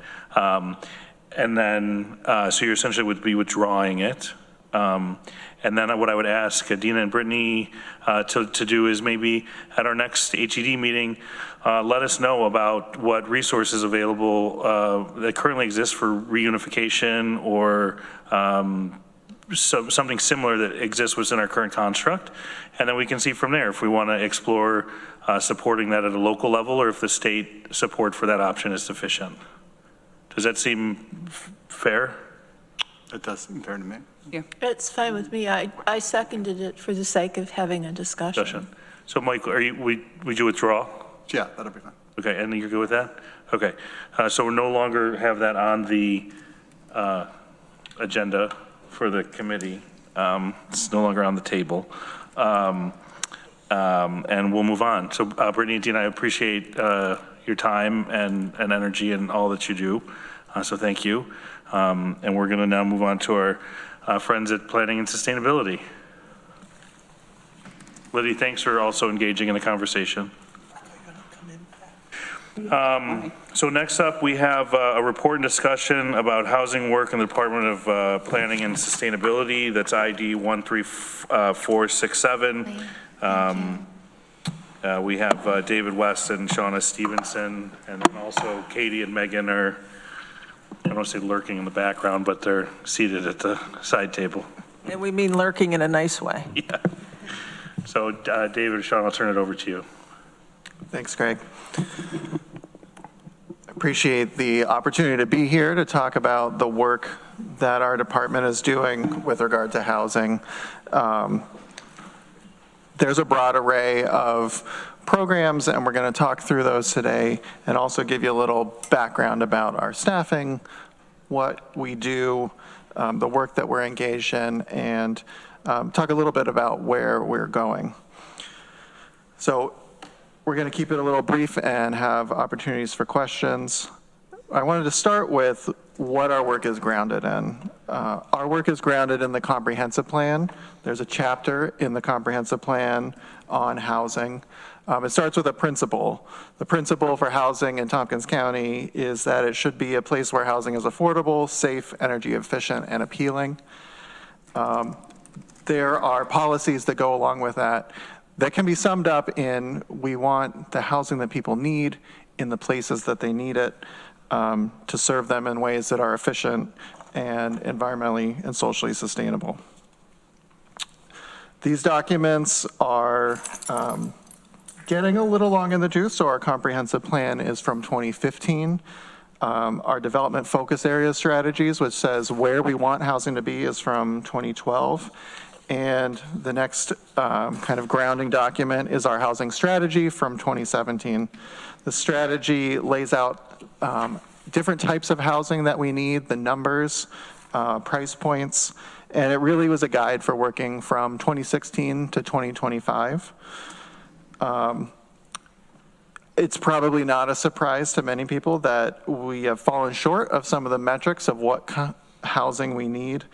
B: And then, so you essentially would be withdrawing it. And then what I would ask Dina and Brittany to do is maybe at our next HED meeting, let us know about what resources available that currently exist for reunification or something similar that exists within our current construct. And then we can see from there if we want to explore supporting that at a local level or if the state support for that option is sufficient. Does that seem fair?
I: It does seem fair to me.
F: Yeah.
A: It's fine with me. I seconded it for the sake of having a discussion.
B: So Mike, would you withdraw?
I: Yeah, that'll be fine.
B: Okay, and you're good with that? Okay, so we'll no longer have that on the agenda for the committee. It's no longer on the table. And we'll move on. So Brittany and Dina, I appreciate your time and energy and all that you do. So thank you. And we're gonna now move on to our friends at Planning and Sustainability. Liddy, thanks for also engaging in the conversation. So next up, we have a report and discussion about housing work in the Department of Planning and Sustainability. That's ID 13467. We have David West and Shauna Stevenson, and then also Katie and Megan are, I don't want to say lurking in the background, but they're seated at the side table.
J: And we mean lurking in a nice way.
B: Yeah. So David and Shauna, I'll turn it over to you.
L: Thanks, Greg. Appreciate the opportunity to be here to talk about the work that our department is doing with regard to housing. There's a broad array of programs, and we're going to talk through those today and also give you a little background about our staffing, what we do, the work that we're engaged in, and talk a little bit about where we're going. So we're going to keep it a little brief and have opportunities for questions. I wanted to start with what our work is grounded in. Our work is grounded in the comprehensive plan. There's a chapter in the comprehensive plan on housing. It starts with a principle. The principle for housing in Tompkins County is that it should be a place where housing is affordable, safe, energy efficient, and appealing. There are policies that go along with that can be summed up in we want the housing that people need in the places that they need it to serve them in ways that are efficient and environmentally and socially sustainable. These documents are getting a little long in the tooth, so our comprehensive plan is from 2015. Our development focus area strategies, which says where we want housing to be, is from 2012. And the next kind of grounding document is our housing strategy from 2017. The strategy lays out different types of housing that we need, the numbers, price points, and it really was a guide for working from 2016 to 2025. It's probably not a surprise to many people that we have fallen short of some of the metrics of what housing we need.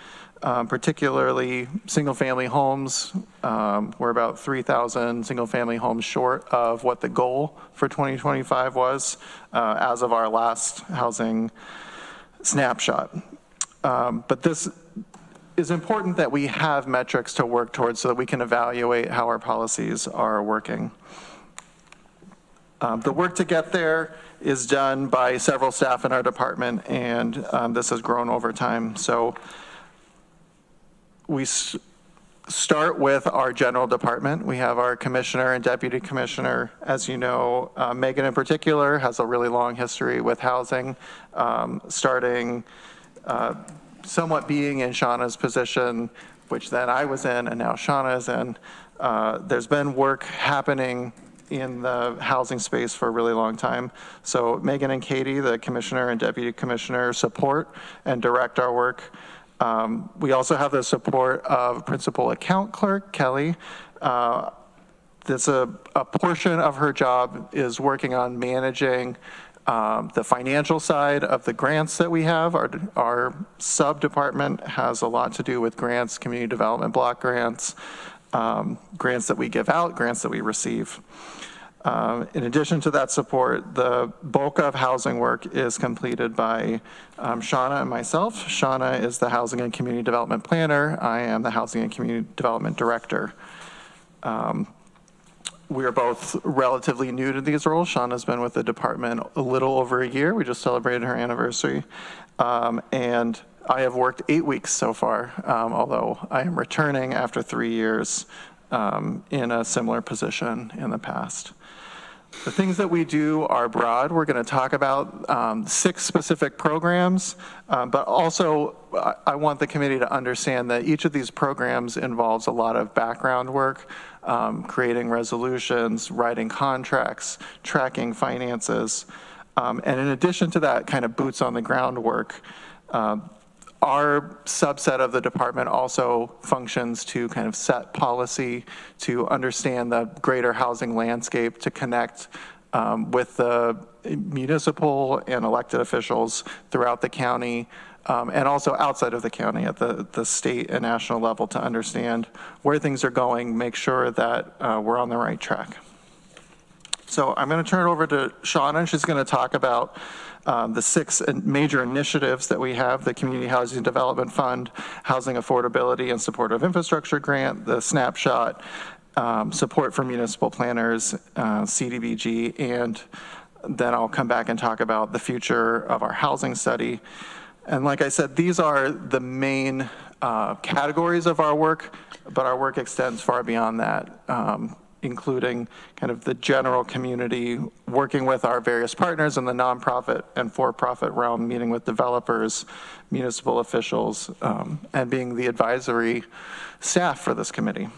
L: Particularly single-family homes. We're about 3,000 single-family homes short of what the goal for 2025 was as of our last housing snapshot. But this is important that we have metrics to work towards so that we can evaluate how our policies are working. The work to get there is done by several staff in our department, and this has grown over time. So we start with our general department. We have our commissioner and deputy commissioner. As you know, Megan in particular has a really long history with housing, starting somewhat being in Shauna's position, which then I was in and now Shauna is in. There's been work happening in the housing space for a really long time. So Megan and Katie, the commissioner and deputy commissioner, support and direct our work. We also have the support of Principal Account Clerk Kelly. That's a portion of her job is working on managing the financial side of the grants that we have. Our sub-department has a lot to do with grants, community development block grants, grants that we give out, grants that we receive. In addition to that support, the bulk of housing work is completed by Shauna and myself. Shauna is the Housing and Community Development Planner. I am the Housing and Community Development Director. We are both relatively new to these roles. Shauna's been with the department a little over a year. We just celebrated her anniversary. And I have worked 8 weeks so far, although I am returning after 3 years in a similar position in the past. The things that we do are broad. We're going to talk about 6 specific programs, but also I want the committee to understand that each of these programs involves a lot of background work, creating resolutions, writing contracts, tracking finances. And in addition to that kind of boots on the ground work, our subset of the department also functions to kind of set policy, to understand the greater housing landscape, to connect with the municipal and elected officials throughout the county, and also outside of the county at the state and national level to understand where things are going, make sure that we're on the right track. So I'm going to turn it over to Shauna, and she's going to talk about the 6 major initiatives that we have: the Community Housing Development Fund, Housing Affordability and Supportive Infrastructure Grant, the Snapshot, support for municipal planners, CDBG, and then I'll come back and talk about the future of our housing study. And like I said, these are the main categories of our work, but our work extends far beyond that, including kind of the general community, working with our various partners in the nonprofit and for-profit realm, meeting with developers, municipal officials, and being the advisory staff for this committee.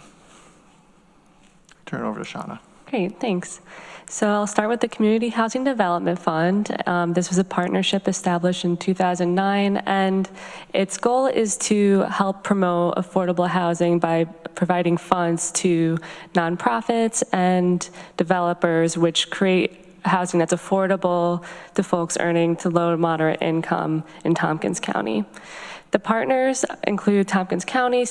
L: Turn it over to Shauna.
M: Great, thanks. So I'll start with the Community Housing Development Fund. This was a partnership established in 2009, and its goal is to help promote affordable housing by providing funds to nonprofits and developers which create housing that's affordable to folks earning to low to moderate income in Tompkins County. The partners include Tompkins County,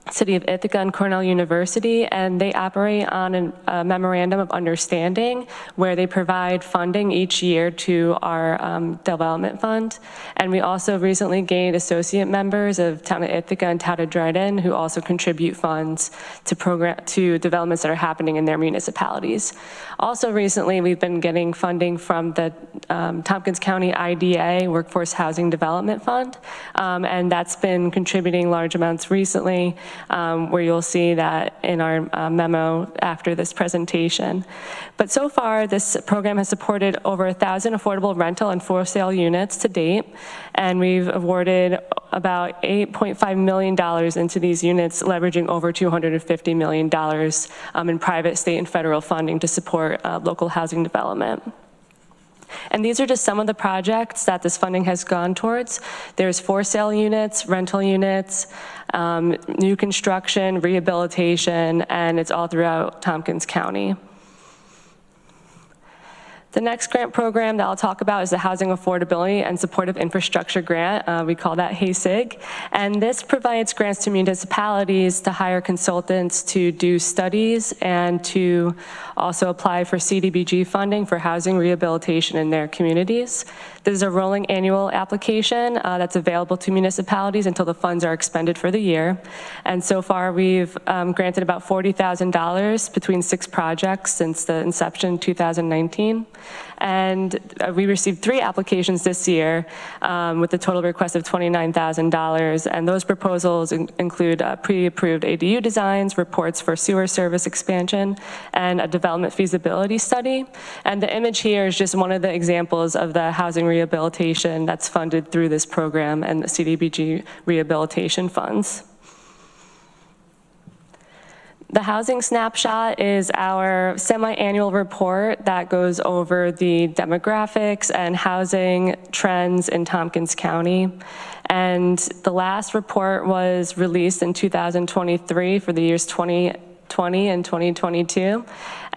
M: City of Ithaca, and Cornell University, and they operate on a memorandum of understanding where they provide funding each year to our development fund. And we also recently gained associate members of Town of Ithaca and Town of Dryden who also contribute funds to developments that are happening in their municipalities. Also recently, we've been getting funding from the Tompkins County IDA, Workforce Housing Development Fund, and that's been contributing large amounts recently, where you'll see that in our memo after this presentation. But so far, this program has supported over 1,000 affordable rental and for sale units to date, and we've awarded about $8.5 million into these units, leveraging over $250 million in private, state, and federal funding to support local housing development. And these are just some of the projects that this funding has gone towards. There's for sale units, rental units, new construction, rehabilitation, and it's all throughout Tompkins County. The next grant program that I'll talk about is the Housing Affordability and Supportive Infrastructure Grant. We call that HASIG. And this provides grants to municipalities to hire consultants to do studies and to also apply for CDBG funding for housing rehabilitation in their communities. This is a rolling annual application that's available to municipalities until the funds are expended for the year. And so far, we've granted about $40,000 between 6 projects since the inception in 2019. And we received 3 applications this year with a total request of $29,000. And those proposals include pre-approved ADU designs, reports for sewer service expansion, and a development feasibility study. And the image here is just one of the examples of the housing rehabilitation that's funded through this program and the CDBG rehabilitation funds. The Housing Snapshot is our semi-annual report that goes over the demographics and housing trends in Tompkins County. And the last report was released in 2023 for the years 2020 and 2022.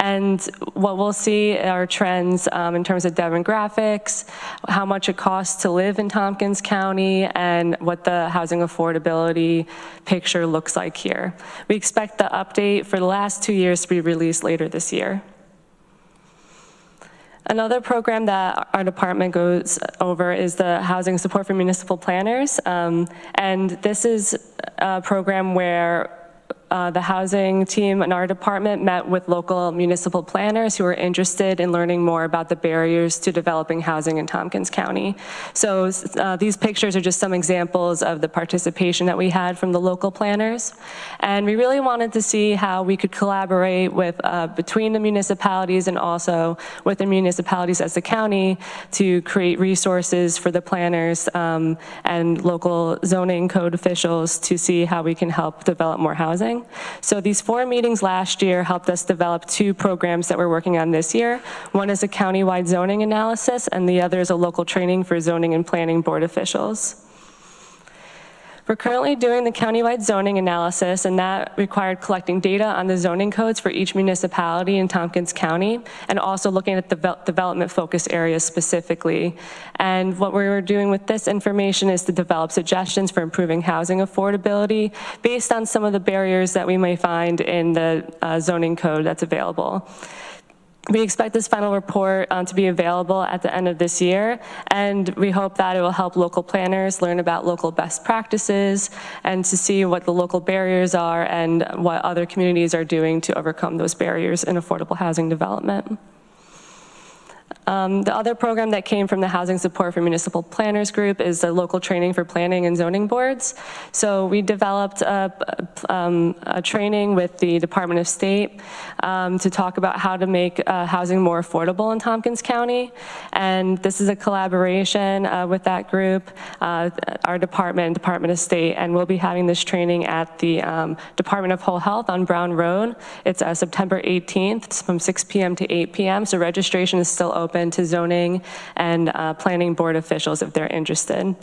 M: And what we'll see are trends in terms of demographics, how much it costs to live in Tompkins County, and what the housing affordability picture looks like here. We expect the update for the last 2 years to be released later this year. Another program that our department goes over is the Housing Support for Municipal Planners. And this is a program where the housing team in our department met with local municipal planners who are interested in learning more about the barriers to developing housing in Tompkins County. So these pictures are just some examples of the participation that we had from the local planners. And we really wanted to see how we could collaborate with between the municipalities and also with the municipalities as the county to create resources for the planners and local zoning code officials to see how we can help develop more housing. So these 4 meetings last year helped us develop 2 programs that we're working on this year. One is a countywide zoning analysis, and the other is a local training for zoning and planning board officials. We're currently doing the countywide zoning analysis, and that required collecting data on the zoning codes for each municipality in Tompkins County, and also looking at the development focus areas specifically. And what we're doing with this information is to develop suggestions for improving housing affordability based on some of the barriers that we may find in the zoning code that's available. We expect this final report to be available at the end of this year, and we hope that it will help local planners learn about local best practices and to see what the local barriers are and what other communities are doing to overcome those barriers in affordable housing development. The other program that came from the Housing Support for Municipal Planners group is the local training for planning and zoning boards. So we developed a training with the Department of State to talk about how to make housing more affordable in Tompkins County. And this is a collaboration with that group, our department, Department of State, and we'll be having this training at the Department of Whole Health on Brown Road. It's September 18th, it's from 6 p.m. to 8 p.m. So registration is still open to zoning and planning board officials if they're interested.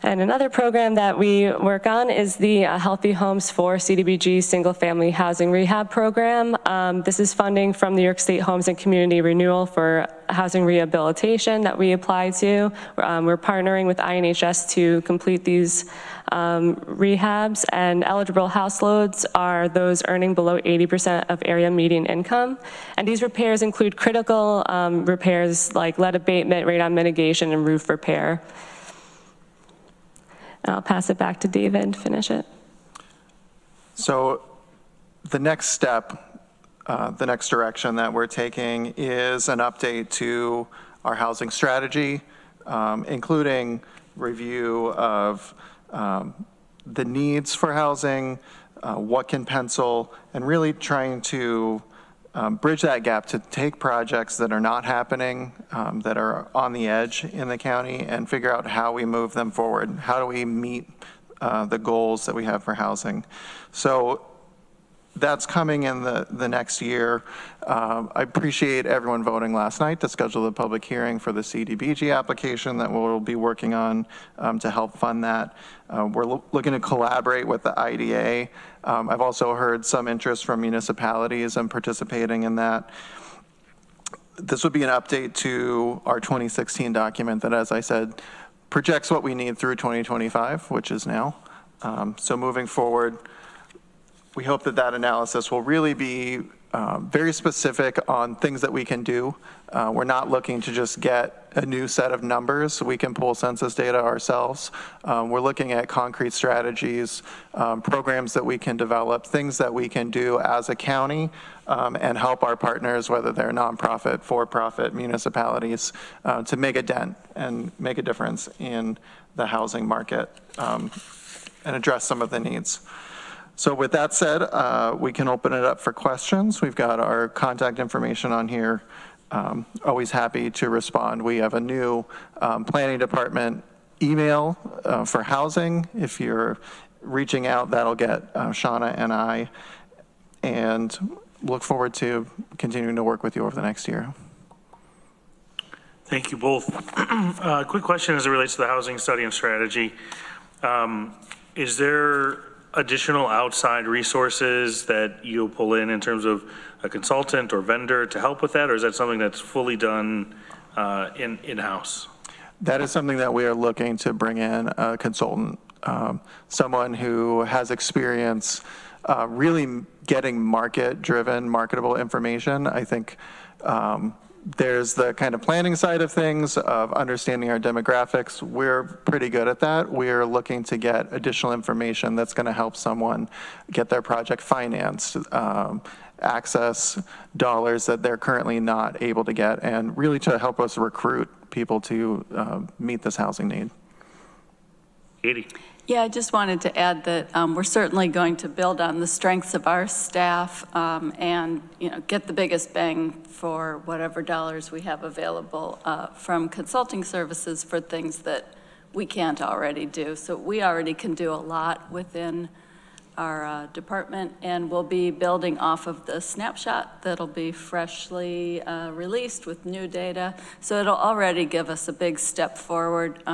M: And another program that we work on is the Healthy Homes for CDBG Single Family Housing Rehab Program. This is funding from the New York State Homes and Community Renewal for housing rehabilitation that we apply to. We're partnering with INHS to complete these rehabs, and eligible house loads are those earning below 80% of area median income. And these repairs include critical repairs like lead abatement, radon mitigation, and roof repair. And I'll pass it back to David to finish it.
L: So the next step, the next direction that we're taking is an update to our housing strategy, including review of the needs for housing, what can pencil, and really trying to bridge that gap to take projects that are not happening, that are on the edge in the county, and figure out how we move them forward. How do we meet the goals that we have for housing? So that's coming in the next year. I appreciate everyone voting last night to schedule the public hearing for the CDBG application that we'll be working on to help fund that. We're looking to collaborate with the IDA. I've also heard some interest from municipalities in participating in that. This would be an update to our 2016 document that, as I said, projects what we need through 2025, which is now. So moving forward, we hope that that analysis will really be very specific on things that we can do. We're not looking to just get a new set of numbers. We can pull census data ourselves. We're looking at concrete strategies, programs that we can develop, things that we can do as a county and help our partners, whether they're nonprofit, for-profit, municipalities, to make a dent and make a difference in the housing market and address some of the needs. So with that said, we can open it up for questions. We've got our contact information on here. Always happy to respond. We have a new planning department email for housing. If you're reaching out, that'll get Shauna and I, and look forward to continuing to work with you over the next year.
B: Thank you both. Quick question as it relates to the housing study and strategy. Is there additional outside resources that you'll pull in terms of a consultant or vendor to help with that, or is that something that's fully done in-house?
L: That is something that we are looking to bring in a consultant, someone who has experience really getting market-driven, marketable information. I think there's the kind of planning side of things, of understanding our demographics. We're pretty good at that. We're looking to get additional information that's going to help someone get their project financed, access dollars that they're currently not able to get, and really to help us recruit people to meet this housing need.
B: Katie.
N: Yeah, I just wanted to add that we're certainly going to build on the strengths of our staff and, get the biggest bang for whatever dollars we have available from consulting services for things that we can't already do. So we already can do a lot within our department, and we'll be building off of the snapshot that'll be freshly released with new data. So it'll already give us a big step forward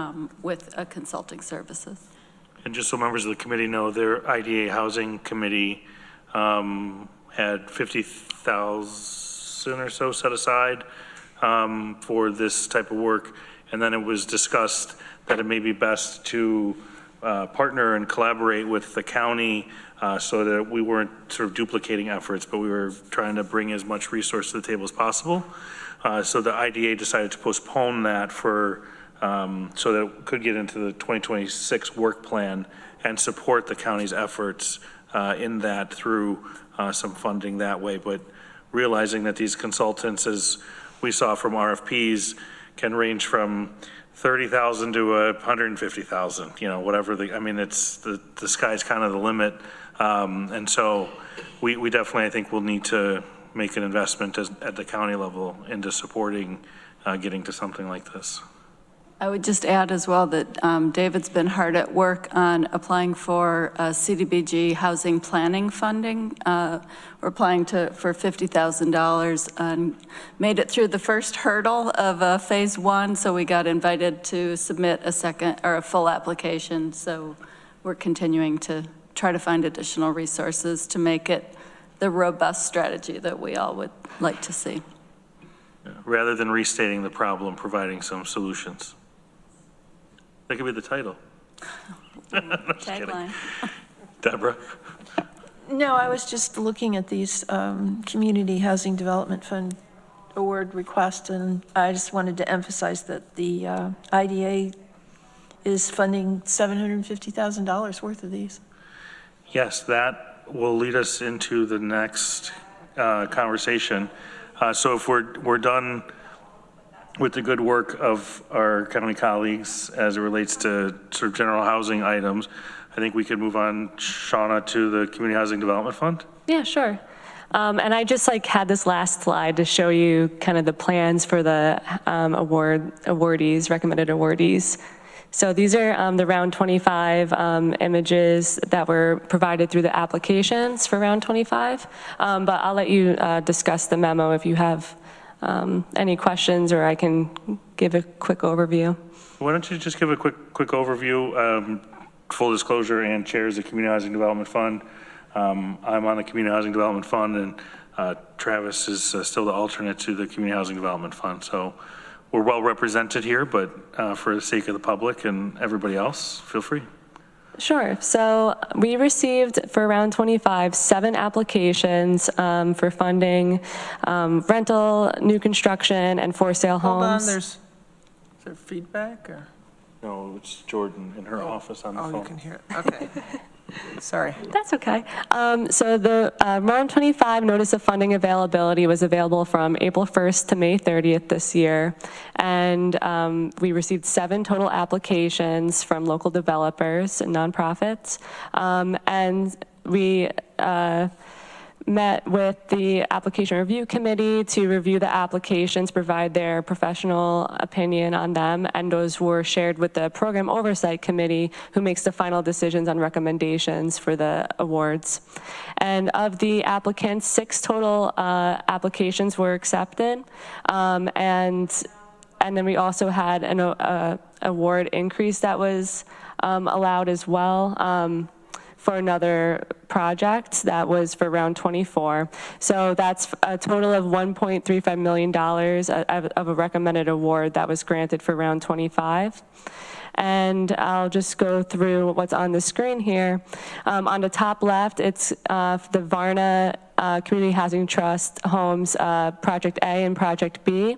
N: with consulting services.
B: And just so members of the committee know, their IDA housing committee had 50,000 or so set aside for this type of work. And then it was discussed that it may be best to partner and collaborate with the county so that we weren't sort of duplicating efforts, but we were trying to bring as much resource to the table as possible. So the IDA decided to postpone that for so that it could get into the 2026 work plan and support the county's efforts in that through some funding that way. But realizing that these consultants, as we saw from RFPs, can range from 30,000 to 150,000, whatever it's the sky's kind of the limit. And so we definitely, I think, will need to make an investment at the county level into supporting getting to something like this.
N: I would just add as well that David's been hard at work on applying for CDBG housing planning funding. We're applying for $50,000 and made it through the first hurdle of phase 1. So we got invited to submit a second or a full application. So we're continuing to try to find additional resources to make it the robust strategy that we all would like to see.
B: Rather than restating the problem, providing some solutions. That could be the title.
N: Tagline.
B: Deborah?
A: No, I was just looking at these Community Housing Development Fund award requests, and I just wanted to emphasize that the IDA is funding $750,000 worth of these.
B: Yes, that will lead us into the next conversation. So if we're done with the good work of our county colleagues as it relates to sort of general housing items, I think we could move on, Shauna, to the Community Housing Development Fund.
M: Yeah, sure. And I just had this last slide to show you kind of the plans for the awardees, recommended awardees. So these are the round 25 images that were provided through the applications for round 25. But I'll let you discuss the memo if you have any questions, or I can give a quick overview.
B: Why don't you just give a quick overview? Full disclosure, Ann chairs the Community Housing Development Fund. I'm on the Community Housing Development Fund, and Travis is still the alternate to the Community Housing Development Fund. So we're well represented here, but for the sake of the public and everybody else, feel free.
M: Sure. So we received for round 25 7 applications for funding rental, new construction, and for sale homes.
J: Hold on, is there feedback or?
B: No, it's Jordan in her office on the phone.
J: Oh, you can hear it. Okay. Sorry.
M: That's okay. So the round 25 notice of funding availability was available from April 1st to May 30th this year. And we received 7 total applications from local developers and nonprofits. And we met with the application review committee to review the applications, provide their professional opinion on them, and those were shared with the program oversight committee, who makes the final decisions on recommendations for the awards. And of the applicants, 6 total applications were accepted, and and then we also had an award increase that was allowed as well for another project that was for round 24. So that's a total of $1.35 million of a recommended award that was granted for round 25. And I'll just go through what's on the screen here. On the top left, it's the Varna Community Housing Trust homes, Project A and Project B.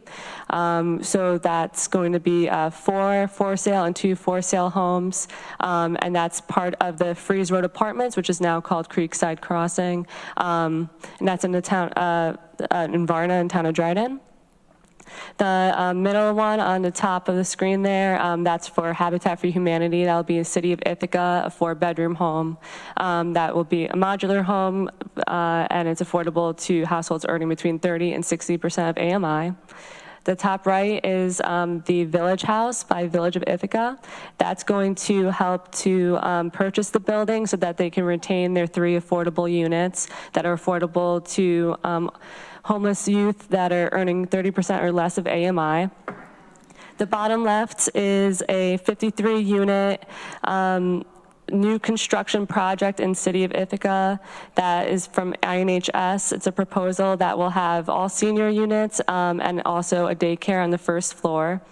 M: So that's going to be 4 for sale and 2 for sale homes. And that's part of the Freeze Road Apartments, which is now called Creekside Crossing. And that's in the town, in Varna and town of Dryden. The middle one on the top of the screen there, that's for Habitat for Humanity. That'll be a City of Ithaca, a 4-bedroom home. That will be a modular home, and it's affordable to households earning between 30 and 60% of AMI. The top right is the Village House by Village of Ithaca. That's going to help to purchase the building so that they can retain their 3 affordable units that are affordable to homeless youth that are earning 30% or less of AMI. The bottom left is a 53-unit new construction project in City of Ithaca that is from INHS. It's a proposal that will have all senior units and also a daycare on the first floor.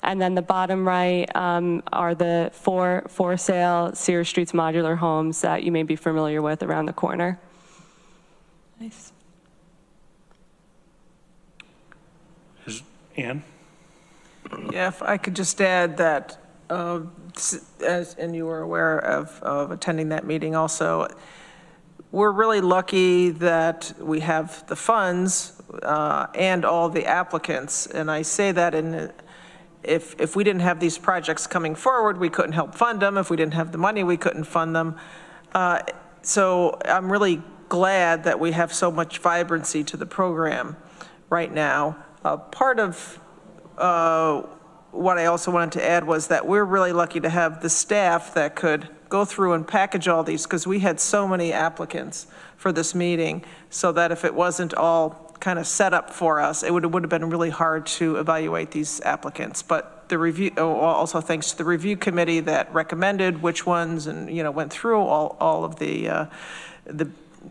M: And then the bottom right are the 4 for sale Sears Streets modular homes that you may be familiar with around the corner.
A: Nice.
B: Ann?
J: Yeah, if I could just add that, and you were aware of attending that meeting also, we're really lucky that we have the funds and all the applicants. And I say that if we didn't have these projects coming forward, we couldn't help fund them. If we didn't have the money, we couldn't fund them. So I'm really glad that we have so much vibrancy to the program right now. Part of what I also wanted to add was that we're really lucky to have the staff that could go through and package all these, because we had so many applicants for this meeting, so that if it wasn't all kind of set up for us, it would have been really hard to evaluate these applicants. But the review, also thanks to the review committee that recommended which ones, and went through all of the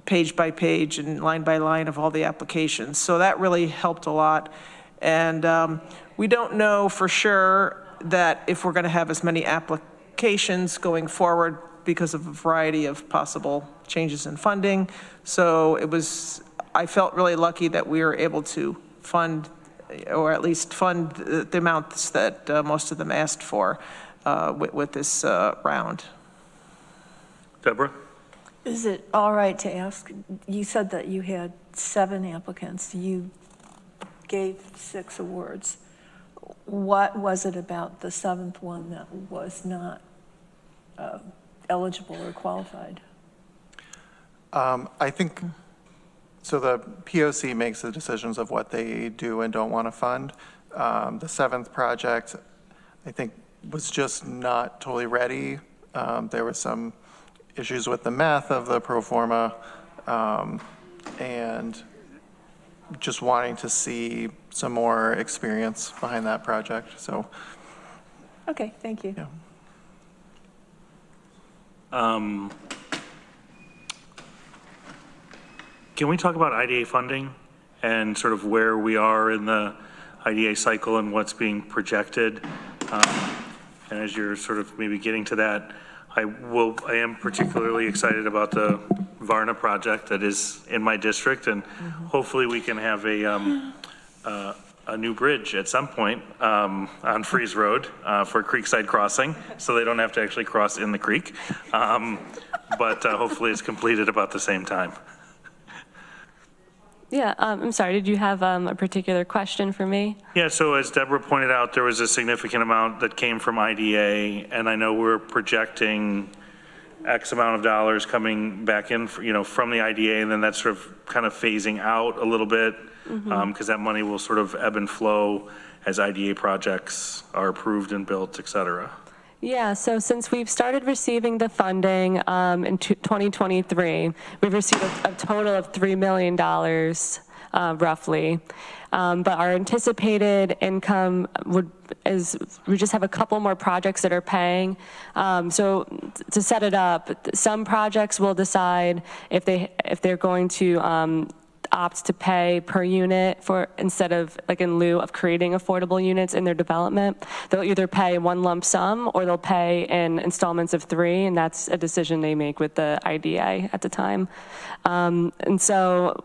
J: page by page and line by line of all the applications. So that really helped a lot. And we don't know for sure that if we're going to have as many applications going forward because of a variety of possible changes in funding. So I felt really lucky that we were able to fund, or at least fund the amounts that most of them asked for with this round.
B: Deborah?
A: Is it all right to ask, you said that you had 7 applicants. You gave 6 awards. What was it about the 7th one that was not eligible or qualified?
L: I think, so the POC makes the decisions of what they do and don't want to fund. The 7th project, I think, was just not totally ready. There were some issues with the math of the pro forma, and just wanting to see some more experience behind that project. So,
A: okay, thank you.
L: Yeah.
B: Can we talk about IDA funding and sort of where we are in the IDA cycle and what's being projected? And as you're sort of maybe getting to that, I am particularly excited about the Varna project that is in my district, and hopefully we can have a new bridge at some point on Freeze Road for Creekside Crossing, so they don't have to actually cross in the creek. But hopefully it's completed about the same time.
M: Yeah, I'm sorry, did you have a particular question for me?
B: Yeah, so as Deborah pointed out, there was a significant amount that came from IDA, and I know we're projecting X amount of dollars coming back in, from the IDA, and then that's sort of kind of phasing out a little bit, because that money will sort of ebb and flow as IDA projects are approved and built, et cetera.
M: Yeah, so since we've started receiving the funding in 2023, we've received a total of $3 million roughly. But our anticipated income we just have a couple more projects that are paying. So to set it up, some projects will decide if they're going to opt to pay per unit instead of like in lieu of creating affordable units in their development. They'll either pay one lump sum or they'll pay in installments of 3, and that's a decision they make with the IDA at the time. And so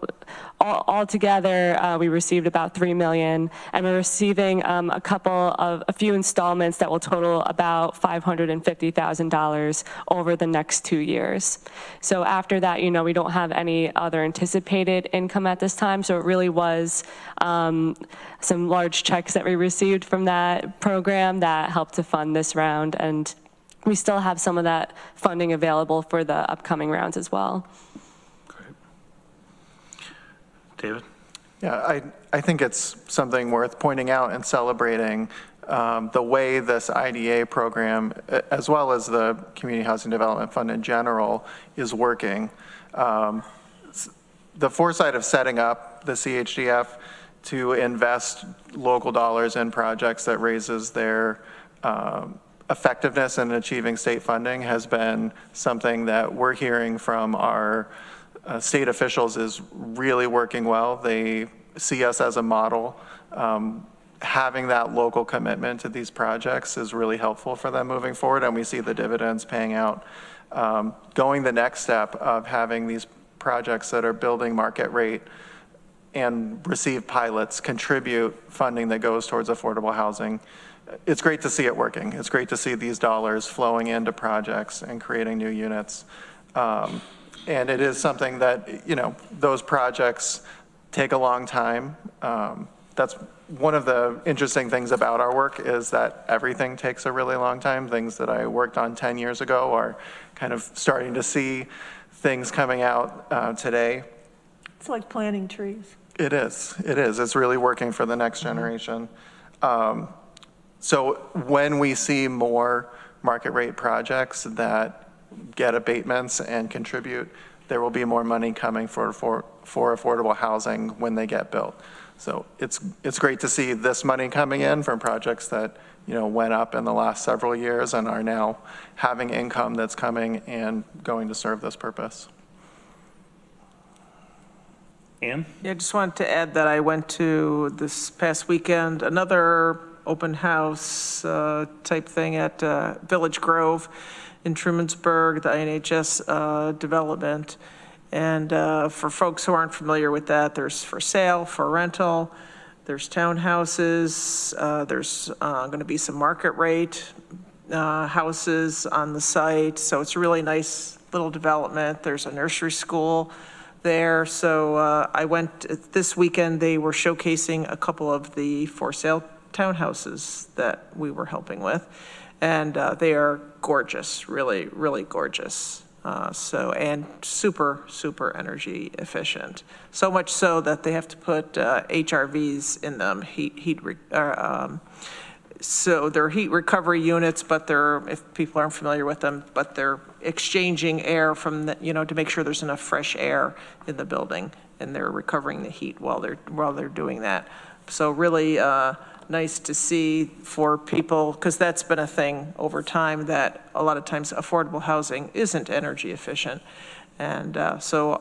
M: all together, we received about $3 million, and we're receiving a few installments that will total about $550,000 over the next 2 years. So after that, we don't have any other anticipated income at this time. So it really was some large checks that we received from that program that helped to fund this round, and we still have some of that funding available for the upcoming rounds as well.
B: David?
L: Yeah, I think it's something worth pointing out and celebrating the way this IDA program, as well as the Community Housing Development Fund in general, is working. The foresight of setting up the CHDF to invest local dollars in projects that raises their effectiveness in achieving state funding has been something that we're hearing from our state officials is really working well. They see us as a model. Having that local commitment to these projects is really helpful for them moving forward, and we see the dividends paying out. Going the next step of having these projects that are building market rate and receive pilots contribute funding that goes towards affordable housing. It's great to see it working. It's great to see these dollars flowing into projects and creating new units. And it is something that, those projects take a long time. That's one of the interesting things about our work is that everything takes a really long time. Things that I worked on 10 years ago are kind of starting to see things coming out today.
A: It's like planting trees.
L: It is. It's really working for the next generation. So when we see more market rate projects that get abatements and contribute, there will be more money coming for affordable housing when they get built. So it's great to see this money coming in from projects that went up in the last several years and are now having income that's coming and going to serve this purpose.
B: Ann?
J: Yeah, I just wanted to add that I went to this past weekend, another open house type thing at Village Grove in Trumansburg, the INHS development. And for folks who aren't familiar with that, there's for sale, for rental, there's townhouses, there's going to be some market rate houses on the site. So it's a really nice little development. There's a nursery school there. So I went this weekend, they were showcasing a couple of the for sale townhouses that we were helping with. And they are gorgeous, really, really gorgeous. And super, super energy efficient. So much so that they have to put HRVs in them, so they're heat recovery units, but if people aren't familiar with them, but they're exchanging air from to make sure there's enough fresh air in the building, and they're recovering the heat while they're doing that. So really nice to see for people, because that's been a thing over time that a lot of times affordable housing isn't energy efficient. And so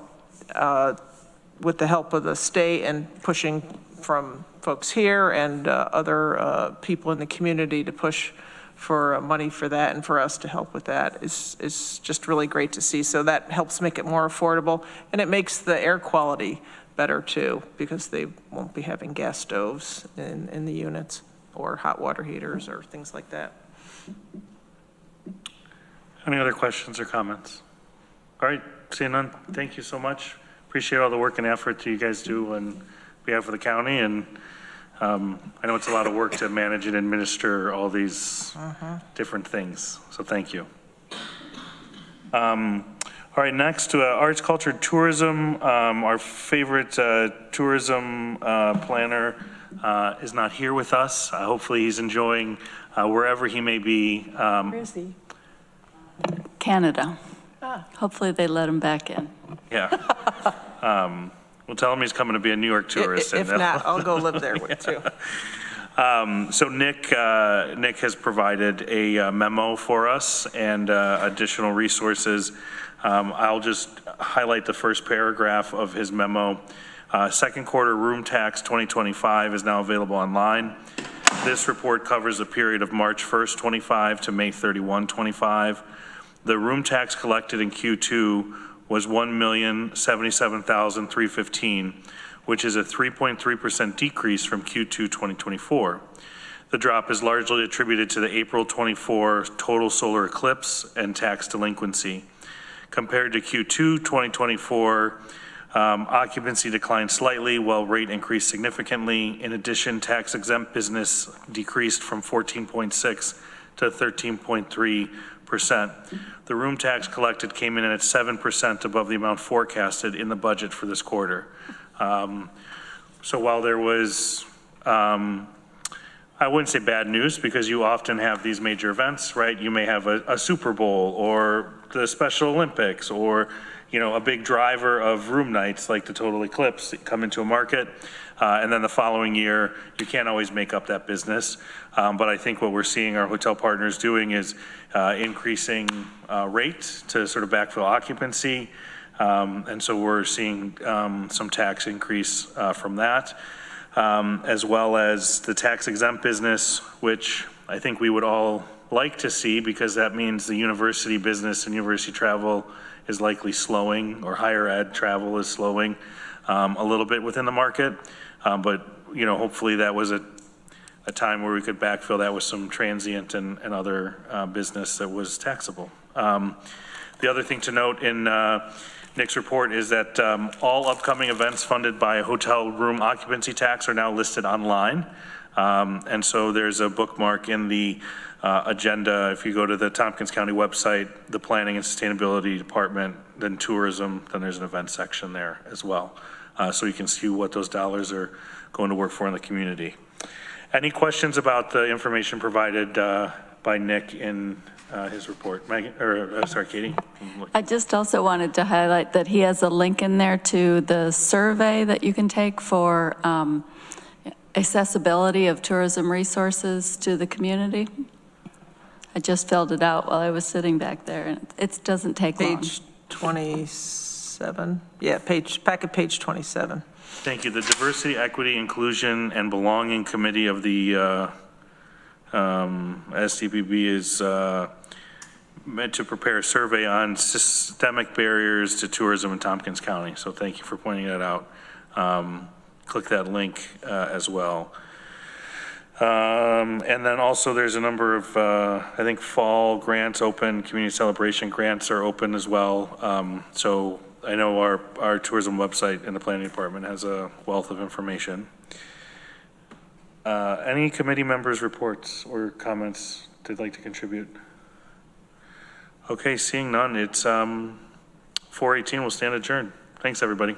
J: with the help of the state and pushing from folks here and other people in the community to push for money for that and for us to help with that is just really great to see. So that helps make it more affordable, and it makes the air quality better too, because they won't be having gas stoves in the units or hot water heaters or things like that.
B: Any other questions or comments? All right, seeing none, thank you so much. Appreciate all the work and effort that you guys do on behalf of the county, and I know it's a lot of work to manage and administer all these different things, so thank you. All right, next, arts, culture, tourism. Our favorite tourism planner is not here with us. Hopefully he's enjoying wherever he may be.
A: Where is he?
N: Canada. Hopefully they let him back in.
B: Yeah. Well, tell him he's coming to be a New York tourist.
J: If not, I'll go live there with too.
B: So Nick has provided a memo for us and additional resources. I'll just highlight the first paragraph of his memo. Second quarter room tax 2025 is now available online. This report covers the period of March 1st, 25 to May 31, 25. The room tax collected in Q2 was $1,077,315, which is a 3.3% decrease from Q2 2024. The drop is largely attributed to the April 24 total solar eclipse and tax delinquency. Compared to Q2 2024, occupancy declined slightly while rate increased significantly. In addition, tax exempt business decreased from 14.6 to 13.3%. The room tax collected came in at 7% above the amount forecasted in the budget for this quarter. So while there was, I wouldn't say bad news, because you often have these major events, right? You may have a Super Bowl or the Special Olympics, or a big driver of room nights like the total eclipse come into a market, and then the following year you can't always make up that business. But I think what we're seeing our hotel partners doing is increasing rate to sort of backfill occupancy, and so we're seeing some tax increase from that, as well as the tax exempt business, which I think we would all like to see, because that means the university business and university travel is likely slowing, or higher ed travel is slowing a little bit within the market. But hopefully that was a time where we could backfill that with some transient and other business that was taxable. The other thing to note in Nick's report is that all upcoming events funded by hotel room occupancy tax are now listed online. And so there's a bookmark in the agenda. If you go to the Tompkins County website, the Planning and Sustainability Department, then Tourism, then there's an event section there as well. So you can see what those dollars are going to work for in the community. Any questions about the information provided by Nick in his report? Katie?
N: I just also wanted to highlight that he has a link in there to the survey that you can take for accessibility of tourism resources to the community. I just filled it out while I was sitting back there, and it doesn't take long.
J: Page 27. Yeah, packet page 27.
B: Thank you. The Diversity, Equity, Inclusion, and Belonging Committee of the STPB is meant to prepare a survey on systemic barriers to tourism in Tompkins County. So thank you for pointing that out. Click that link as well. And then also there's a number of, I think, fall grants open, community celebration grants are open as well. So I know our tourism website in the planning department has a wealth of information. Any committee members' reports or comments they'd like to contribute? Okay, seeing none, it's 4:18. We'll stand adjourned. Thanks, everybody.